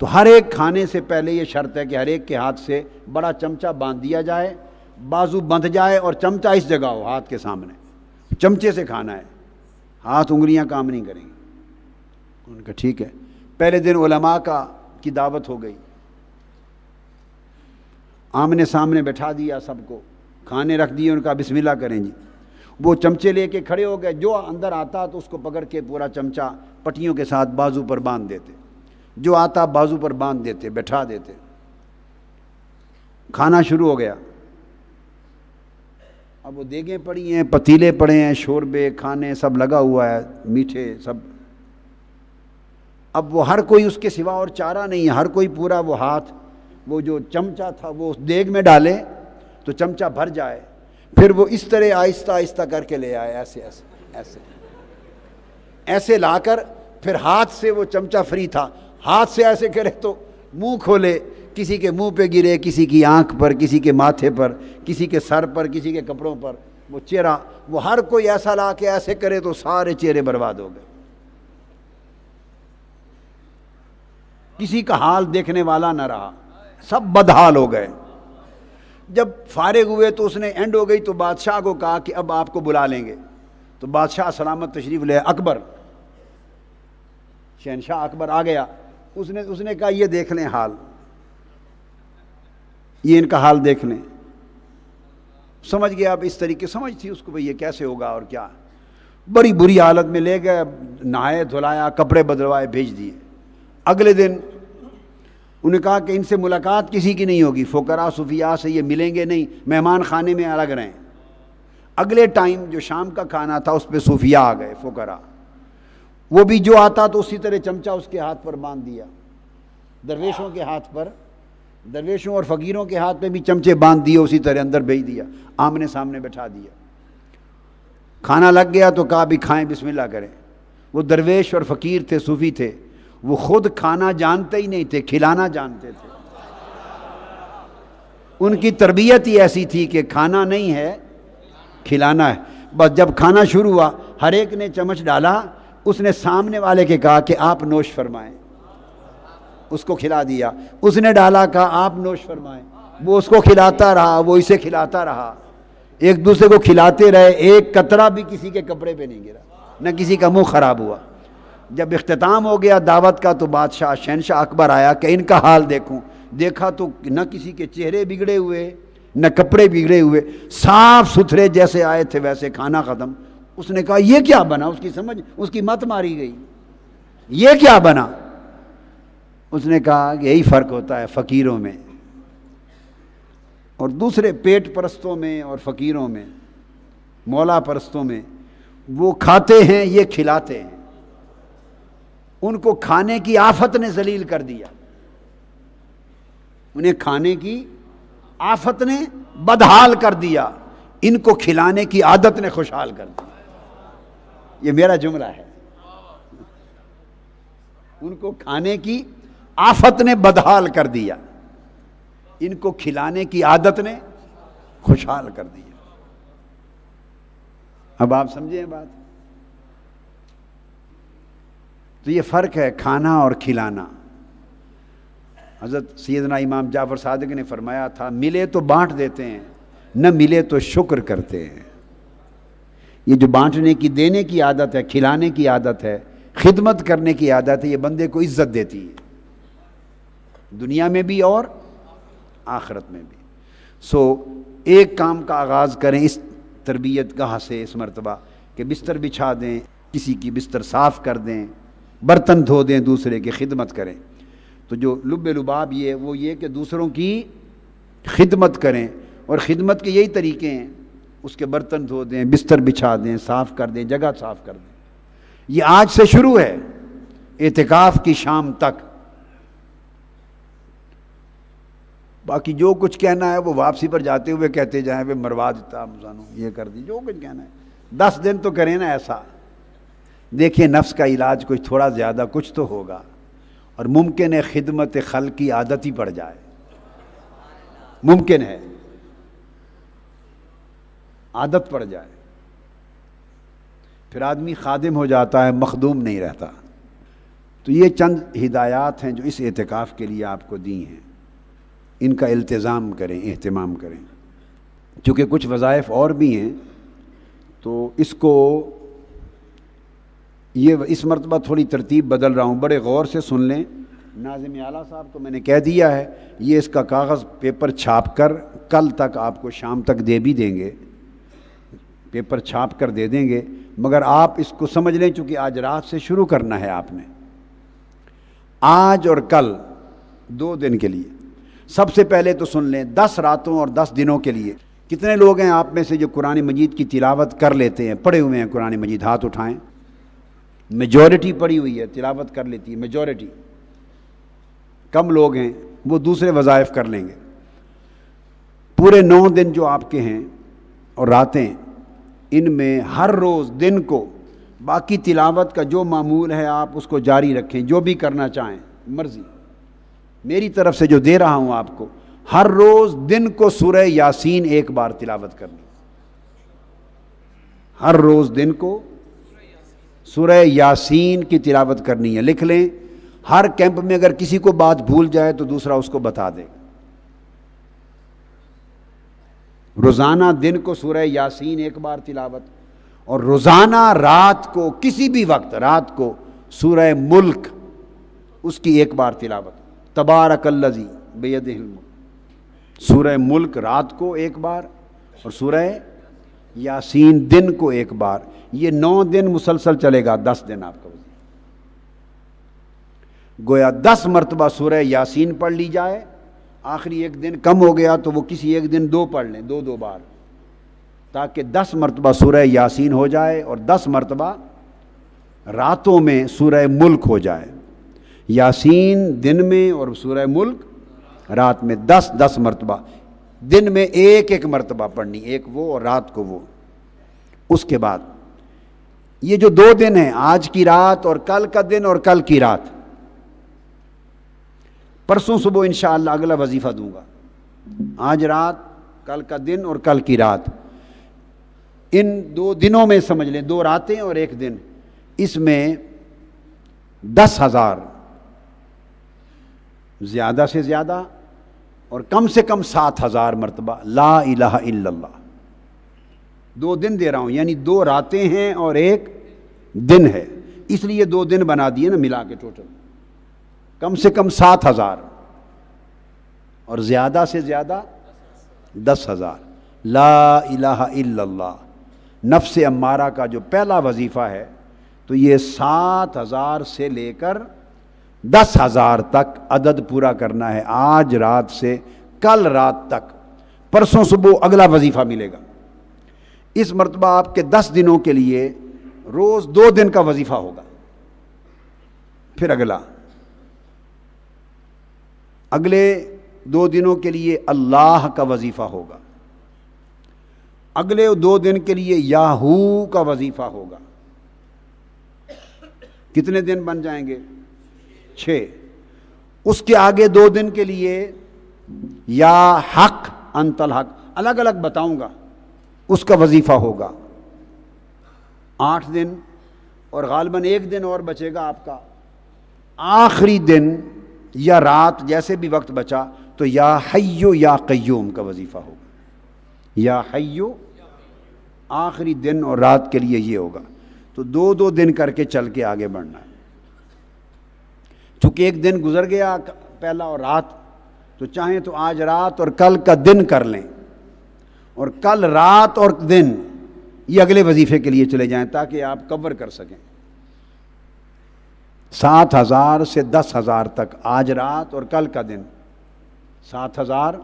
تو ہر ایک کھانے سے پہلے یہ شرط ہے کہ ہر ایک کے ہاتھ سے بڑا چمچہ باندھ دیا جائے، بازو بندھ جائے اور چمچہ اس جگہ ہو ہاتھ کے سامنے، چمچے سے کھانا ہے، ہاتھ انگلیاں کام نہیں کریں گی. ان کا ٹھیک ہے. پہلے دن علماء کی دعوت ہو گئی، آمنے سامنے بٹھا دیا سب کو، کھانے رکھ دیے، ان کا بسم اللہ کریں جی. وہ چمچے لے کے کھڑے ہو گئے، جو اندر آتا تو اس کو پکڑ کے پورا چمچہ پٹیوں کے ساتھ بازو پر باندھ دیتے، جو آتا بازو پر باندھ دیتے، بٹھا دیتے. کھانا شروع ہو گیا. اب وہ دیگیں پڑی ہیں، پتیلے پڑے ہیں، شوربے، کھانے سب لگا ہوا ہے، میٹھے سب. اب وہ ہر کوئی، اس کے سوا اور چارہ نہیں ہے، ہر کوئی پورا وہ ہاتھ، وہ جو چمچہ تھا وہ اس دیگ میں ڈالے تو چمچہ بھر جائے، پھر وہ اس طرح آہستہ آہستہ کر کے لے آئے، ایسے ایسے ایسے ایسے لا کر، پھر ہاتھ سے وہ چمچہ فری تھا، ہاتھ سے ایسے کرے تو منہ کھولے کسی کے منہ پہ گرے، کسی کی آنکھ پر، کسی کے ماتھے پر، کسی کے سر پر، کسی کے کپڑوں پر، وہ چہرہ، وہ ہر کوئی ایسا لا کے ایسے کرے تو سارے چہرے برباد ہو گئے، کسی کا حال دیکھنے والا نہ رہا، سب بدحال ہو گئے۔ جب فارغ ہوئے تو اس نے اینڈ ہو گئی تو بادشاہ کو کہا کہ اب آپ کو بلا لیں گے، تو بادشاہ سلامت تشریف لے، اکبر شہنشاہ اکبر آ گیا، اس نے کہا یہ دیکھ لیں حال، یہ ان کا حال دیکھ لیں۔ سمجھ گیا، اب اس طریقے سمجھ تھی اس کو بھئی یہ کیسے ہوگا اور کیا، بڑی بری حالت میں لے گئے، نہائے دھلایا، کپڑے بدلوائے، بھیج دیے۔ اگلے دن انہیں کہا کہ ان سے ملاقات کسی کی نہیں ہوگی، فقراء صوفیاء سے یہ ملیں گے نہیں، مہمان خانے میں الگ رہیں۔ اگلے ٹائم جو شام کا کھانا تھا اس پہ صوفیاء آ گئے، فقراء، وہ بھی جو آتا تو اسی طرح چمچہ اس کے ہاتھ پر باندھ دیا، درویشوں کے ہاتھ پر، درویشوں اور فقیروں کے ہاتھ پہ بھی چمچے باندھ دیے، اسی طرح اندر بھیج دیا، آمنے سامنے بٹھا دیا۔ کھانا لگ گیا تو کہا بھی کھائیں، بسم اللہ کریں۔ وہ درویش اور فقیر تھے، صوفی تھے، وہ خود کھانا جانتے ہی نہیں تھے، کھلانا جانتے تھے۔ ان کی تربیت ہی ایسی تھی کہ کھانا نہیں ہے، کھلانا ہے۔ بس جب کھانا شروع ہوا، ہر ایک نے چمچ ڈالا، اس نے سامنے والے کے کہا کہ آپ نوش فرمائیں، اس کو کھلا دیا۔ اس نے ڈالا، کہا آپ نوش فرمائیں، وہ اس کو کھلاتا رہا، وہ اسے کھلاتا رہا، ایک دوسرے کو کھلاتے رہے، ایک قطرہ بھی کسی کے کپڑے پہ نہیں گرا، نہ کسی کا منہ خراب ہوا۔ جب اختتام ہو گیا دعوت کا تو بادشاہ شہنشاہ اکبر آیا کہ ان کا حال دیکھوں، دیکھا تو نہ کسی کے چہرے بگڑے ہوئے، نہ کپڑے بگڑے ہوئے، صاف ستھرے جیسے آئے تھے ویسے، کھانا ختم۔ اس نے کہا یہ کیا بنا، اس کی سمجھ، اس کی مت ماری گئی، یہ کیا بنا؟ اس نے کہا کہ یہی فرق ہوتا ہے فقیروں میں اور دوسرے پیٹ پرستوں میں اور فقیروں میں، مولا پرستوں میں، وہ کھاتے ہیں، یہ کھلاتے ہیں۔ ان کو کھانے کی آفت نے ذلیل کر دیا، انہیں کھانے کی آفت نے بدحال کر دیا، ان کو کھلانے کی عادت نے خوشحال کر دیا۔ یہ میرا جملہ ہے، ان کو کھانے کی آفت نے بدحال کر دیا، ان کو کھلانے کی عادت نے خوشحال کر دیا۔ اب آپ سمجھیں بات؟ تو یہ فرق ہے کھانا اور کھلانا۔ حضرت سیدنا امام جعفر صادق نے فرمایا تھا، ملے تو بانٹ دیتے ہیں، نہ ملے تو شکر کرتے ہیں۔ یہ جو بانٹنے کی، دینے کی عادت ہے، کھلانے کی عادت ہے، خدمت کرنے کی عادت ہے، یہ بندے کو عزت دیتی ہے، دنیا میں بھی اور آخرت میں بھی۔ سو ایک کام کا آغاز کریں اس تربیت گاہ سے اس مرتبہ کہ بستر بچھا دیں، کسی کی بستر صاف کر دیں، برتن دھو دیں، دوسرے کی خدمت کریں۔ تو جو لب لباب یہ کہ دوسروں کی خدمت کریں، اور خدمت کے یہی طریقے ہیں، اس کے برتن دھو دیں، بستر بچھا دیں، صاف کر دیں، جگہ صاف کر دیں۔ یہ آج سے شروع ہے اعتکاف کی شام تک۔ باقی جو کچھ کہنا ہے وہ واپسی پر جاتے ہوئے کہتے جائیں، وہ مروا دیتا مزانو، یہ کر دی، جو کچھ کہنا ہے 10 دن تو کریں نا ایسا۔ دیکھیں نفس کا علاج کچھ تھوڑا زیادہ کچھ تو ہوگا، اور ممکن ہے خدمت خلق کی عادت ہی پڑ جائے، ممکن ہے عادت پڑ جائے، پھر آدمی خادم ہو جاتا ہے، مخدوم نہیں رہتا۔ تو یہ چند ہدایات ہیں جو اس اعتکاف کے لیے آپ کو دی ہیں، ان کا التزام کریں، اہتمام کریں۔ چونکہ کچھ وظائف اور بھی ہیں تو اس کو اس مرتبہ تھوڑی ترتیب بدل رہا ہوں، بڑے غور سے سن لیں۔ ناظم اعلیٰ صاحب کو میں نے کہہ دیا ہے، یہ اس کا کاغذ پیپر چھاپ کر کل تک آپ کو شام تک دے بھی دیں گے، پیپر چھاپ کر دے دیں گے، مگر آپ اس کو سمجھ لیں چونکہ آج رات سے شروع کرنا ہے آپ نے، آج اور کل 2 دن کے لیے۔ سب سے پہلے تو سن لیں 10 راتوں اور 10 دنوں کے لیے کتنے لوگ ہیں آپ میں سے جو قرآن مجید کی تلاوت کر لیتے ہیں، پڑھے ہوئے ہیں قرآن مجید؟ ہاتھ اٹھائیں۔ میجورٹی پڑھی ہوئی ہے، تلاوت کر لیتی ہے میجورٹی۔ کم لوگ ہیں وہ دوسرے وظائف کر لیں گے۔ پورے 9 دن جو آپ کے ہیں اور راتیں، ان میں ہر روز دن کو باقی تلاوت کا جو معمول ہے آپ اس کو جاری رکھیں، جو بھی کرنا چاہیں مرضی، میری طرف سے جو دے رہا ہوں آپ کو، ہر روز دن کو سورہ یاسین ایک بار تلاوت کرنی، ہر روز دن کو سورہ یاسین کی تلاوت کرنی ہے. لکھ لیں، ہر کیمپ میں اگر کسی کو بات بھول جائے تو دوسرا اس کو بتا دے. روزانہ دن کو سورہ یاسین ایک بار تلاوت، اور روزانہ رات کو کسی بھی وقت رات کو سورہ ملک اس کی ایک بار تلاوت. تبارک الذی بیدہ الملک، سورہ ملک رات کو ایک بار اور سورہ یاسین دن کو ایک بار. یہ 9 دن مسلسل چلے گا، 10 دن آپ کا وظیفہ. گویا 10 مرتبہ سورہ یاسین پڑھ لی جائے، آخری ایک دن کم ہو گیا تو وہ کسی ایک دن 2 پڑھ لیں، 2 بار، تاکہ 10 مرتبہ سورہ یاسین ہو جائے اور 10 مرتبہ راتوں میں سورہ ملک ہو جائے. یاسین دن میں اور سورہ ملک رات میں 10 مرتبہ، دن میں ایک مرتبہ پڑھنی، ایک وہ اور رات کو وہ. اس کے بعد یہ جو 2 دن ہیں، آج کی رات اور کل کا دن اور کل کی رات، پرسوں صبح انشاءاللہ اگلا وظیفہ دوں گا. آج رات، کل کا دن اور کل کی رات، ان 2 دنوں میں سمجھ لیں 2 راتیں اور 1 دن، اس میں 10,000 زیادہ سے زیادہ اور کم سے کم 7,000 مرتبہ لا الہ الا اللہ. 2 دن دے رہا ہوں، یعنی 2 راتیں ہیں اور 1 دن ہے، اس لیے 2 دن بنا دیے نا ملا کے. ٹوٹل کم سے کم 7,000 اور زیادہ سے زیادہ 10,000 لا الہ الا اللہ. نفس امارہ کا جو پہلا وظیفہ ہے تو یہ 7,000 سے لے کر 10,000 تک عدد پورا کرنا ہے. آج رات سے کل رات تک، پرسوں صبح اگلا وظیفہ ملے گا. اس مرتبہ آپ کے 10 دنوں کے لیے روز 2 دن کا وظیفہ ہوگا. پھر اگلے 2 دنوں کے لیے اللہ کا وظیفہ ہوگا. اگلے 2 دن کے لیے یاہو کا وظیفہ ہوگا. کتنے دن بن جائیں گے؟ 6. اس کے آگے 2 دن کے لیے یا حق انت الحق، الگ الگ بتاؤں گا، اس کا وظیفہ ہوگا. 8 دن اور غالباً 1 دن اور بچے گا آپ کا. آخری دن یا رات جیسے بھی وقت بچا تو یا حیو یا قیوم کا وظیفہ ہوگا. یا حیو آخری دن اور رات کے لیے یہ ہوگا. تو 2 دن کر کے چل کے آگے بڑھنا ہے. چونکہ 1 دن گزر گیا پہلا اور رات، تو چاہیں تو آج رات اور کل کا دن کر لیں، اور کل رات اور دن یہ اگلے وظیفے کے لیے چلے جائیں تاکہ آپ کور کر سکیں. 7,000 سے 10,000 تک آج رات اور کل کا دن، 7,000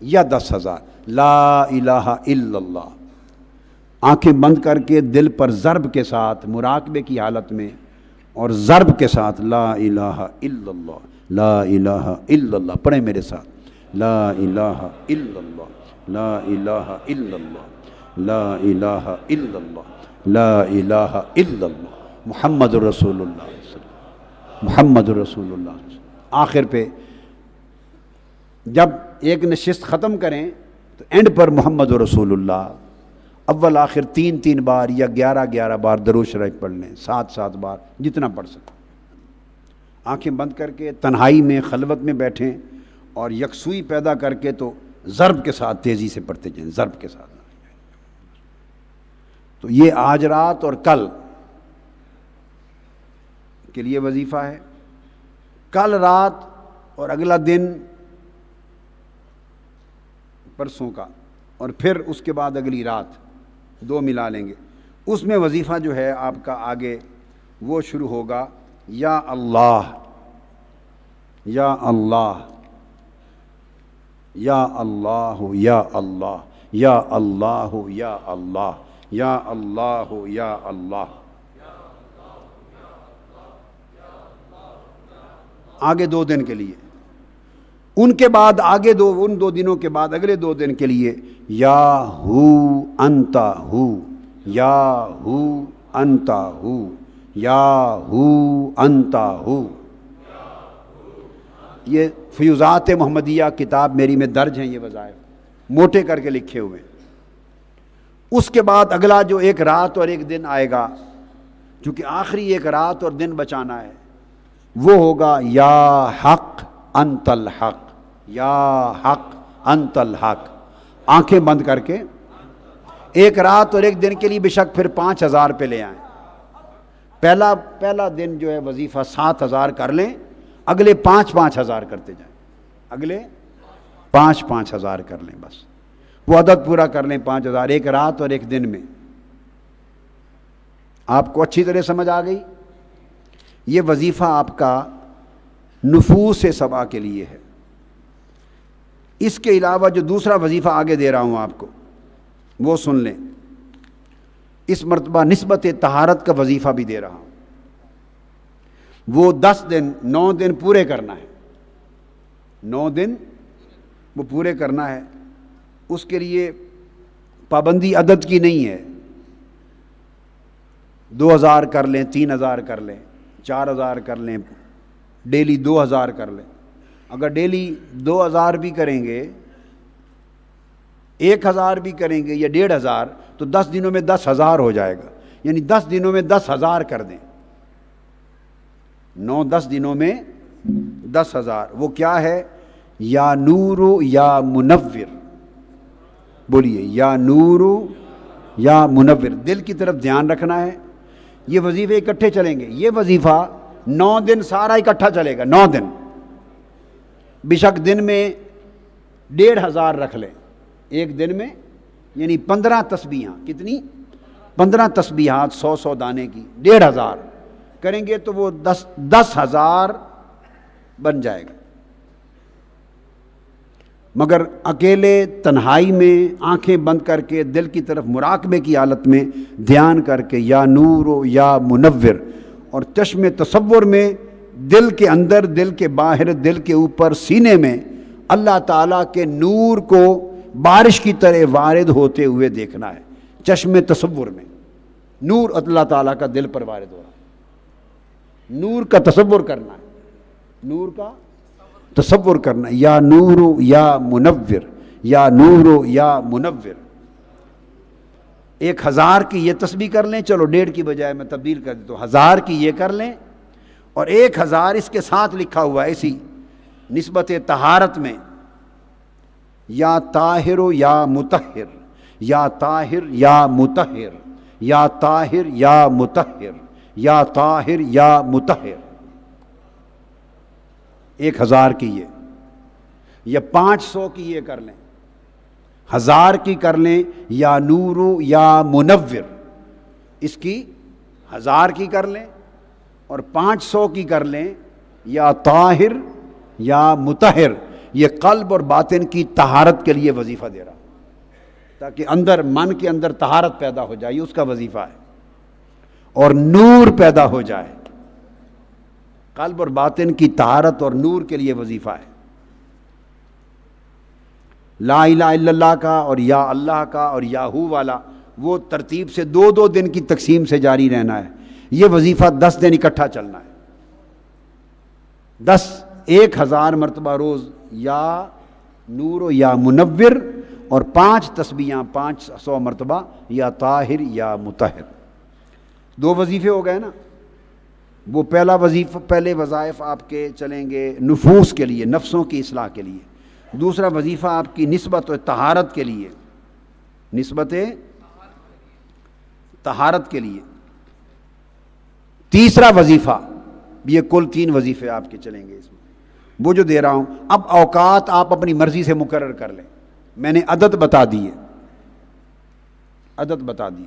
یا 10,000 لا الہ الا اللہ. آنکھیں بند کر کے دل پر ضرب کے ساتھ مراقبے کی حالت میں اور ضرب کے ساتھ لا الہ الا اللہ، لا الہ الا اللہ پڑھیں میرے ساتھ. لا الہ الا اللہ، لا الہ الا اللہ، لا الہ الا اللہ، لا الہ الا اللہ محمد رسول اللہ، محمد رسول اللہ. آخر پہ جب ایک نشست ختم کریں تو اینڈ پر محمد رسول اللہ، اول آخر 3 بار یا 11 بار درود شریف پڑھ لیں، 7 بار جتنا پڑھ سکیں. آنکھیں بند کر کے تنہائی میں خلوت میں بیٹھیں اور یکسوئی پیدا کر کے تو ضرب کے ساتھ تیزی سے پڑھتے جائیں، ضرب کے ساتھ. تو یہ آج رات اور کل کے لیے وظیفہ ہے. کل رات اور اگلا دن پرسوں کا، اور پھر اس کے بعد اگلی رات 2 ملا لیں گے. اس میں وظیفہ جو ہے آپ کا آگے وہ شروع ہوگا یا اللہ، یا اللہ، یا اللہ، یا اللہ، یا اللہ، یا اللہ، یا اللہ، یا اللہ. آگے 2 دن کے لیے. ان کے بعد آگے ان 2 دنوں کے بعد اگلے 2 دن کے لیے یا ہو انتا ہو، یا ہو انتا ہو، یا ہو انتا ہو. یہ فیوزات محمدیہ کتاب میری میں درج ہیں، یہ وظائف موٹے کر کے لکھے ہوئے ہیں۔ اس کے بعد اگلا جو ایک رات اور ایک دن آئے گا، چونکہ آخری ایک رات اور دن بچانا ہے، وہ ہوگا یا حق انت الحق، یا حق انت الحق، آنکھیں بند کر کے ایک رات اور ایک دن کے لیے بے شک پھر 5000 پہ لے آئیں۔ پہلا دن جو ہے وظیفہ 7000 کر لیں، اگلے 5-5000 کرتے جائیں، اگلے 5-5000 کر لیں، بس وہ عدد پورا کر لیں 5000 ایک رات اور ایک دن میں۔ آپ کو اچھی طرح سمجھ آ گئی؟ یہ وظیفہ آپ کا نفوس سبا کے لیے ہے۔ اس کے علاوہ جو دوسرا وظیفہ آگے دے رہا ہوں آپ کو، وہ سن لیں۔ اس مرتبہ نسبت طہارت کا وظیفہ بھی دے رہا ہوں۔ وہ 9 دن پورے کرنا ہے، 9 دن وہ پورے کرنا ہے۔ اس کے لیے پابندی عدد کی نہیں ہے، 2000 کر لیں، 3000 کر لیں، 4000 کر لیں، ڈیلی 2000 کر لیں۔ اگر ڈیلی 2000 بھی کریں گے، 1000 بھی کریں گے یا 1500 تو 10 دنوں میں 10000 ہو جائے گا، یعنی 10 دنوں میں 10000 کر دیں، 9-10 دنوں میں 10000۔ وہ کیا ہے؟ یا نور یا منور، بولیے یا نور یا منور۔ دل کی طرف دھیان رکھنا ہے۔ یہ وظیفے اکٹھے چلیں گے، یہ وظیفہ 9 دن سارا اکٹھا چلے گا، 9 دن، بے شک دن میں 1500 رکھ لیں، ایک دن میں یعنی 15 تسبیحاں، کتنی؟ 15 تسبیحات 100 دانے کی 1500 کریں گے تو وہ 10,000 بن جائے گا۔ مگر اکیلے تنہائی میں آنکھیں بند کر کے دل کی طرف مراقبے کی حالت میں دھیان کر کے یا نور یا منور، اور چشم تصور میں دل کے اندر، دل کے باہر، دل کے اوپر، سینے میں اللہ تعالیٰ کے نور کو بارش کی طرح وارد ہوتے ہوئے دیکھنا ہے۔ چشم تصور میں نور اللہ تعالیٰ کا دل پر وارد ہو رہا ہے، نور کا تصور کرنا ہے، نور کا تصور کرنا ہے۔ یا نور یا منور، یا نور یا منور۔ 1000 کی یہ تسبیح کر لیں، چلو 1.5 کی بجائے میں تبدیل کر دیتا ہوں، 1000 کی یہ کر لیں، اور 1000 اس کے ساتھ لکھا ہوا ہے اسی نسبت طہارت میں، یا طاہر یا مطہر، یا طاہر یا مطہر، یا طاہر یا مطہر، یا طاہر یا مطہر۔ 1000 کی یہ، یا 500 کی یہ کر لیں، 1000 کی کر لیں یا نور یا منور، اس کی 1000 کی کر لیں اور 500 کی کر لیں، یا طاہر یا مطہر۔ یہ قلب اور باطن کی طہارت کے لیے وظیفہ دے رہا، تاکہ اندر من کے اندر طہارت پیدا ہو جائے، اس کا وظیفہ ہے، اور نور پیدا ہو جائے۔ قلب اور باطن کی طہارت اور نور کے لیے وظیفہ ہے۔ لا الہ الا اللہ کا اور یا اللہ کا اور یاہو والا، وہ ترتیب سے 2 دن کی تقسیم سے جاری رہنا ہے۔ یہ وظیفہ 10 دن اکٹھا چلنا ہے، 10,000 مرتبہ روز یا نور یا منور، اور 5 تسبیحاں 500 مرتبہ یا طاہر یا مطہر۔ 2 وظیفے ہو گئے نا۔ وہ پہلے وظائف آپ کے چلیں گے نفوس کے لیے، نفسوں کی اصلاح کے لیے۔ دوسرا وظیفہ آپ کی نسبت و طہارت کے لیے، نسبت طہارت کے لیے۔ تیسرا وظیفہ، یہ کل 3 وظیفے آپ کے چلیں گے اس میں، وہ جو دے رہا ہوں۔ اب اوقات آپ اپنی مرضی سے مقرر کر لیں، میں نے عدد بتا دی ہے، عدد بتا دی۔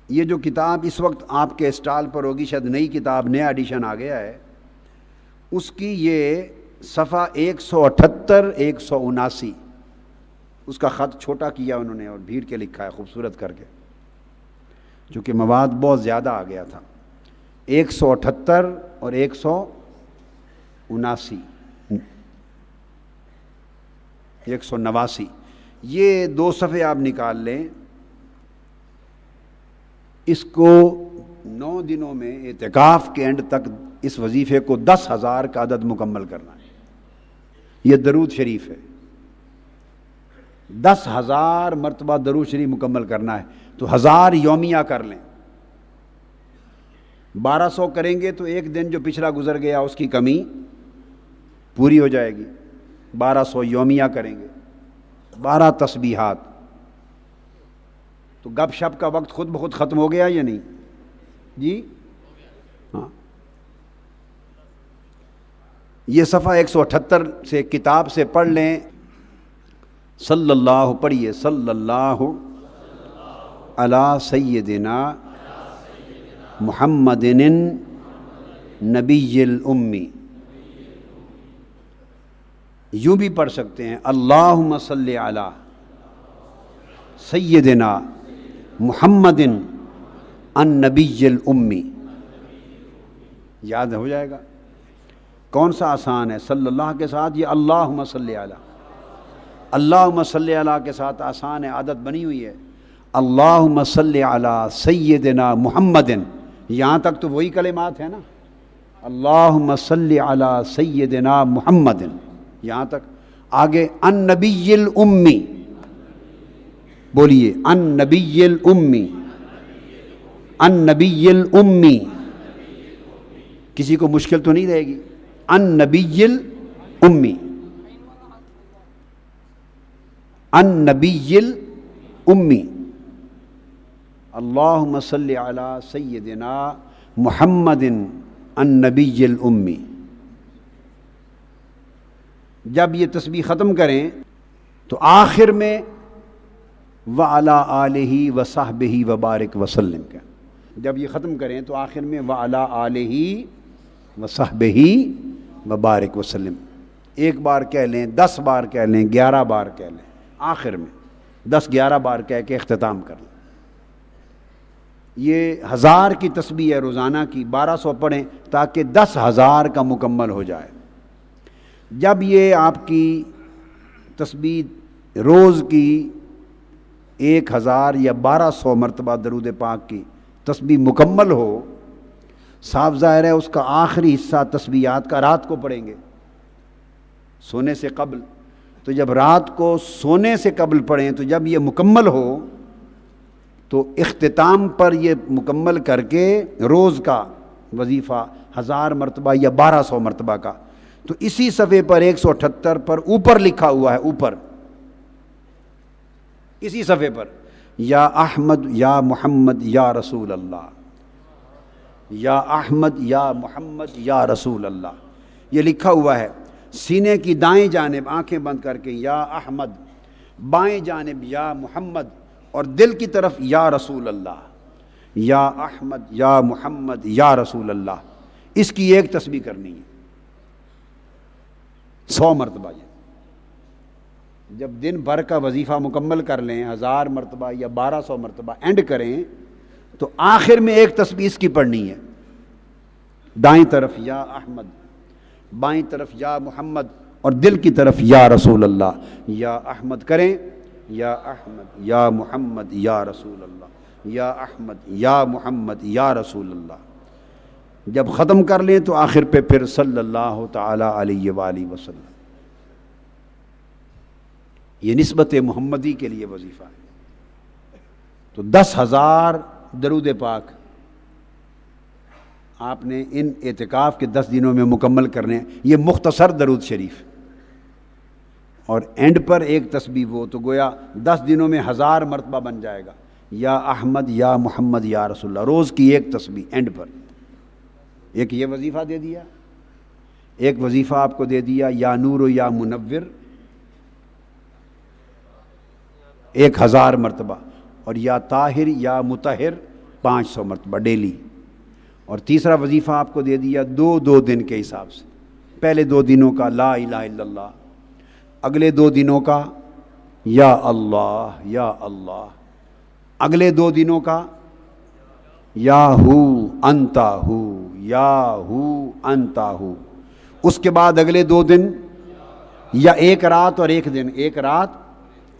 یہ جو کتاب اس وقت آپ کے اسٹال پر ہوگی، شاید نئی کتاب، نیا ایڈیشن آ گیا ہے، اس کی یہ صفحہ 178 179، اس کا خط چھوٹا کیا انہوں نے اور بھیڑ کے لکھا ہے خوبصورت کر کے، چونکہ مواد بہت زیادہ آ گیا تھا۔ 178 اور 179، 189، یہ 2 صفحے آپ نکال لیں۔ اس کو 9 دنوں میں اعتکاف کے اینڈ تک اس وظیفے کو 10,000 کا عدد مکمل کرنا ہے. یہ درود شریف ہے. 10,000 مرتبہ درود شریف مکمل کرنا ہے. تو 1000 یومیہ کر لیں. 1200 کریں گے تو ایک دن جو پچھلا گزر گیا اس کی کمی پوری ہو جائے گی. 1200 یومیہ کریں گے. 12 تسبیحات. تو گپ شپ کا وقت خود بخود ختم ہو گیا یا نہیں جی؟ ہاں. یہ صفحہ 178 سے کتاب سے پڑھ لیں. صلی اللہ پڑھیے. صلی اللہ علی سیدنا محمد نبی الامی. یوں بھی پڑھ سکتے ہیں اللہم صلی علی سیدنا محمد النبی الامی. یاد ہو جائے گا. کون سا آسان ہے؟ صلی اللہ کے ساتھ یہ اللہم صلی علی. اللہم صلی علی کے ساتھ آسان ہے، عادت بنی ہوئی ہے. اللہم صلی علی سیدنا محمد، یہاں تک تو وہی کلمات ہیں نا. اللہم صلی علی سیدنا محمد یہاں تک. آگے النبی الامی بولیے. النبی الامی. النبی الامی. کسی کو مشکل تو نہیں رہے گی. النبی الامی. النبی الامی. اللہم صلی علی سیدنا محمد النبی الامی. جب یہ تسبیح ختم کریں تو آخر میں وعلی آلہ وصحبہ وبارک وسلم کا. جب یہ ختم کریں تو آخر میں وعلی آلہ وصحبہ وبارک وسلم. ایک بار کہہ لیں، 10 بار کہہ لیں، 11 بار کہہ لیں. آخر میں 10-11 بار کہہ کے اختتام کر لیں. یہ 1000 کی تسبیح ہے روزانہ کی. 1200 پڑھیں تاکہ 10,000 کا مکمل ہو جائے. جب یہ آپ کی تسبیح روز کی 1000 یا 1200 مرتبہ درود پاک کی تسبیح مکمل ہو، صاف ظاہر ہے اس کا آخری حصہ تسبیحات کا رات کو پڑھیں گے سونے سے قبل. تو جب رات کو سونے سے قبل پڑھیں تو جب یہ مکمل ہو تو اختتام پر یہ مکمل کر کے روز کا وظیفہ 1000 مرتبہ یا 1200 مرتبہ کا. تو اسی صفحے پر 178 پر اوپر لکھا ہوا ہے، اوپر اسی صفحے پر یا احمد یا محمد یا رسول اللہ، یا احمد یا محمد یا رسول اللہ، یہ لکھا ہوا ہے. سینے کی دائیں جانب آنکھیں بند کر کے یا احمد، بائیں جانب یا محمد، اور دل کی طرف یا رسول اللہ. یا احمد یا محمد یا رسول اللہ. اس کی ایک تسبیح کرنی ہے 100 مرتبہ. جب دن بھر کا وظیفہ مکمل کر لیں 1000 مرتبہ یا 1200 مرتبہ اینڈ کریں تو آخر میں ایک تسبیح اس کی پڑھنی ہے. دائیں طرف یا احمد، بائیں طرف یا محمد، اور دل کی طرف یا رسول اللہ. یا احمد کریں، یا احمد یا محمد یا رسول اللہ، یا احمد یا محمد یا رسول اللہ. جب ختم کر لیں تو آخر پہ پھر صلی اللہ تعالی علیہ وآلہ وسلم. یہ نسبت محمدی کے لیے وظیفہ ہے. تو 10,000 درود پاک آپ نے ان اعتکاف کے 10 دنوں میں مکمل کرنے. یہ مختصر درود شریف اور اینڈ پر ایک تسبیح، وہ تو گویا 10 دنوں میں 1000 مرتبہ بن جائے گا. یا احمد یا محمد یا رسول اللہ، روز کی ایک تسبیح اینڈ پر. ایک یہ وظیفہ دے دیا، ایک وظیفہ آپ کو دے دیا یا نور و یا منور 1000 مرتبہ، اور یا طاہر یا مطہر 500 مرتبہ ڈیلی. اور تیسرا وظیفہ آپ کو دے دیا 2 دن کے حساب سے. پہلے 2 دنوں کا لا الہ الا اللہ، اگلے 2 دنوں کا یا اللہ یا اللہ، اگلے 2 دنوں کا یا ہو انتا ہو یا ہو انتا ہو. اس کے بعد اگلے 2 دن یا ایک رات اور ایک دن، ایک رات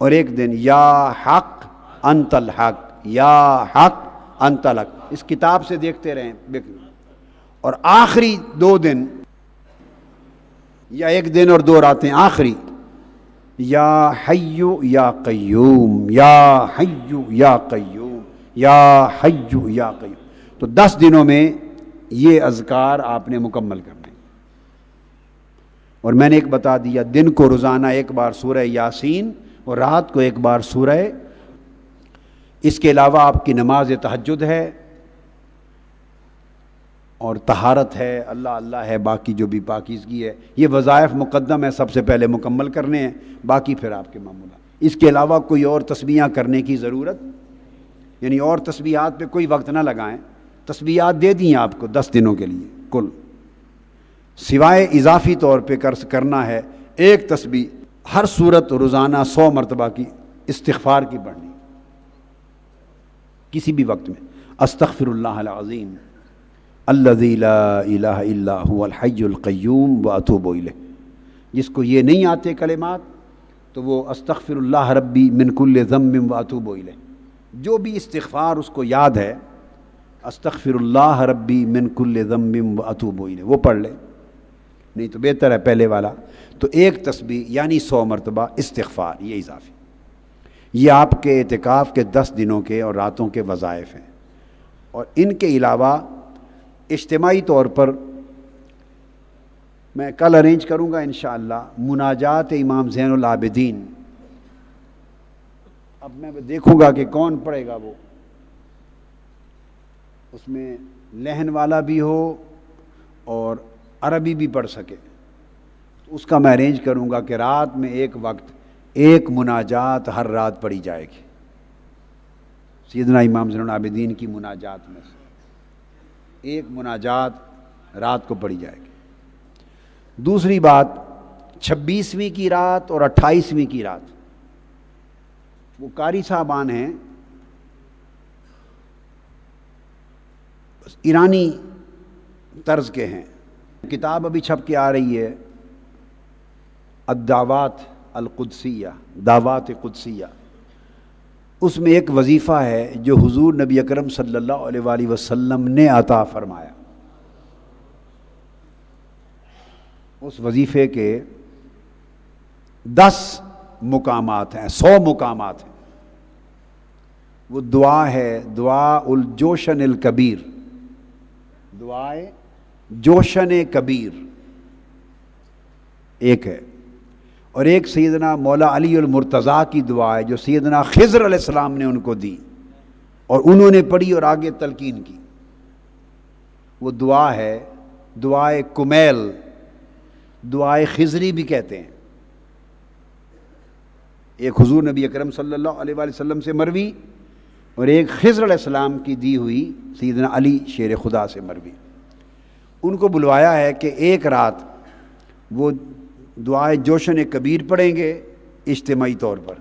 اور ایک دن، یا حق انت الحق، یا حق انت الحق. اس کتاب سے دیکھتے رہیں. اور آخری 2 دن یا 1 دن اور 2 راتیں آخری یا حی یا قیوم یا حی یا قیوم یا حی یا قیوم. تو 10 دنوں میں یہ اذکار آپ نے مکمل کرنے. اور میں نے ایک بتا دیا، دن کو روزانہ 1 بار سورہ یاسین اور رات کو 1 بار سورہ. اس کے علاوہ آپ کی نماز تہجد ہے اور طہارت ہے، اللہ اللہ ہے، باقی جو بھی پاکیزگی ہے، یہ وظائف مقدم ہے، سب سے پہلے مکمل کرنے ہیں، باقی پھر آپ کے معمولات. اس کے علاوہ کوئی اور تسبیحاں کرنے کی ضرورت، یعنی اور تسبیحات پہ کوئی وقت نہ لگائیں. تسبیحات دے دیں آپ کو 10 دنوں کے لیے کل، سوائے اضافی طور پہ کرنا ہے 1 تسبیح ہر صورت روزانہ 100 مرتبہ کی استغفار کی پڑھنی کسی بھی وقت میں. استغفر اللہ العظیم الذی لا الہ الا هو الحی القیوم واتوب الیہ. جس کو یہ نہیں آتے کلمات تو وہ استغفر اللہ ربی من کل ذنب واتوب الیہ، جو بھی استغفار اس کو یاد ہے استغفر اللہ ربی من کل ذنب واتوب الیہ وہ پڑھ لے، نہیں تو بہتر ہے پہلے والا. تو 1 تسبیح یعنی 100 مرتبہ استغفار، یہ اضافی. یہ آپ کے اعتکاف کے 10 دنوں کے اور راتوں کے وظائف ہیں. اور ان کے علاوہ اجتماعی طور پر میں کل ارینج کروں گا انشاءاللہ مناجات امام زین العابدین. اب میں دیکھوں گا کہ کون پڑھے گا، وہ اس میں لحن والا بھی ہو اور عربی بھی پڑھ سکے. اس کا میں ارینج کروں گا کہ رات میں 1 وقت 1 مناجات ہر رات پڑھی جائے گی، سیدنا امام زین العابدین کی مناجات میں سے 1 مناجات رات کو پڑھی جائے گی. دوسری بات 26ویں کی رات اور 28ویں کی رات، وہ قاری صاحبان ہیں ایرانی طرز کے ہیں. کتاب ابھی چھپ کے آ رہی ہے الدعوات القدسیہ، دعوات قدسیہ. اس میں ایک وظیفہ ہے جو حضور نبی اکرم صلی اللہ علیہ وآلہ وسلم نے عطا فرمایا. اس وظیفے کے 10 مقامات ہیں، 100 مقامات ہیں. وہ دعا ہے دعا الجوشن الکبیر، دعائے جوشن کبیر ایک ہے. اور ایک سیدنا مولا علی المرتضیٰ کی دعا ہے جو سیدنا خضر علیہ السلام نے ان کو دی اور انہوں نے پڑھی اور آگے تلقین کی. وہ دعا ہے دعائے کمیل، دعائے خضری بھی کہتے ہیں. ایک حضور نبی اکرم صلی اللہ علیہ وآلہ وسلم سے مروی اور ایک خضر علیہ السلام کی دی ہوئی سیدنا علی شیر خدا سے مروی. ان کو بلوایا ہے کہ 1 رات وہ دعائے جوشن کبیر پڑھیں گے اجتماعی طور پر،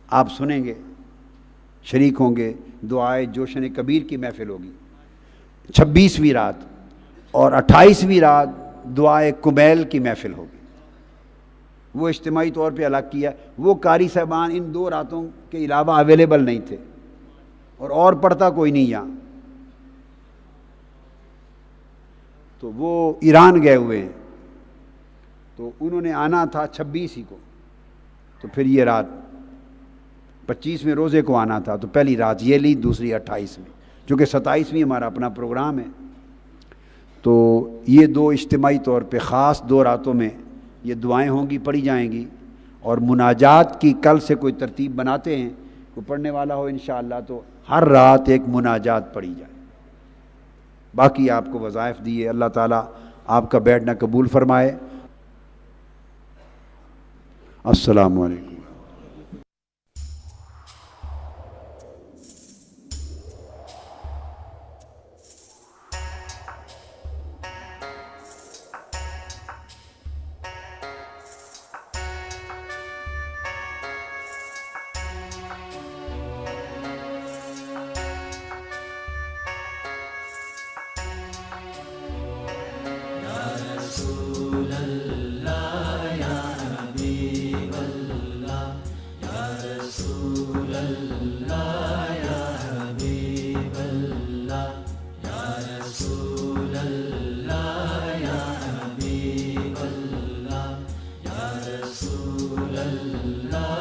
آپ سنیں گے، شریک ہوں گے. دعائے جوشن کبیر کی محفل ہوگی 26ویں رات، اور 28ویں رات دعائے کمیل کی محفل ہوگی. وہ اجتماعی طور پہ الگ کیا. وہ قاری صاحبان ان 2 راتوں کے علاوہ اویلیبل نہیں تھے اور پڑھتا کوئی نہیں یہاں، تو وہ ایران گئے ہوئے ہیں. تو انہوں نے آنا تھا 26 ہی کو، تو پھر یہ رات 25ویں روزے کو آنا تھا، تو پہلی رات یہ لی، دوسری 28 میں، چونکہ 27ویں ہمارا اپنا پروگرام ہے. تو یہ 2 اجتماعی طور پہ خاص 2 راتوں میں یہ دعائیں ہوں گی، پڑھی جائیں گی. اور مناجات کی کل سے کوئی ترتیب بناتے ہیں، کوئی پڑھنے والا ہو انشاءاللہ تو ہر رات 1 مناجات پڑھی جائے. باقی آپ کو وظائف دیے، اللہ تعالیٰ آپ کا بیٹھنا قبول فرمائے. السلام علیکم. رسول اللہ اللہ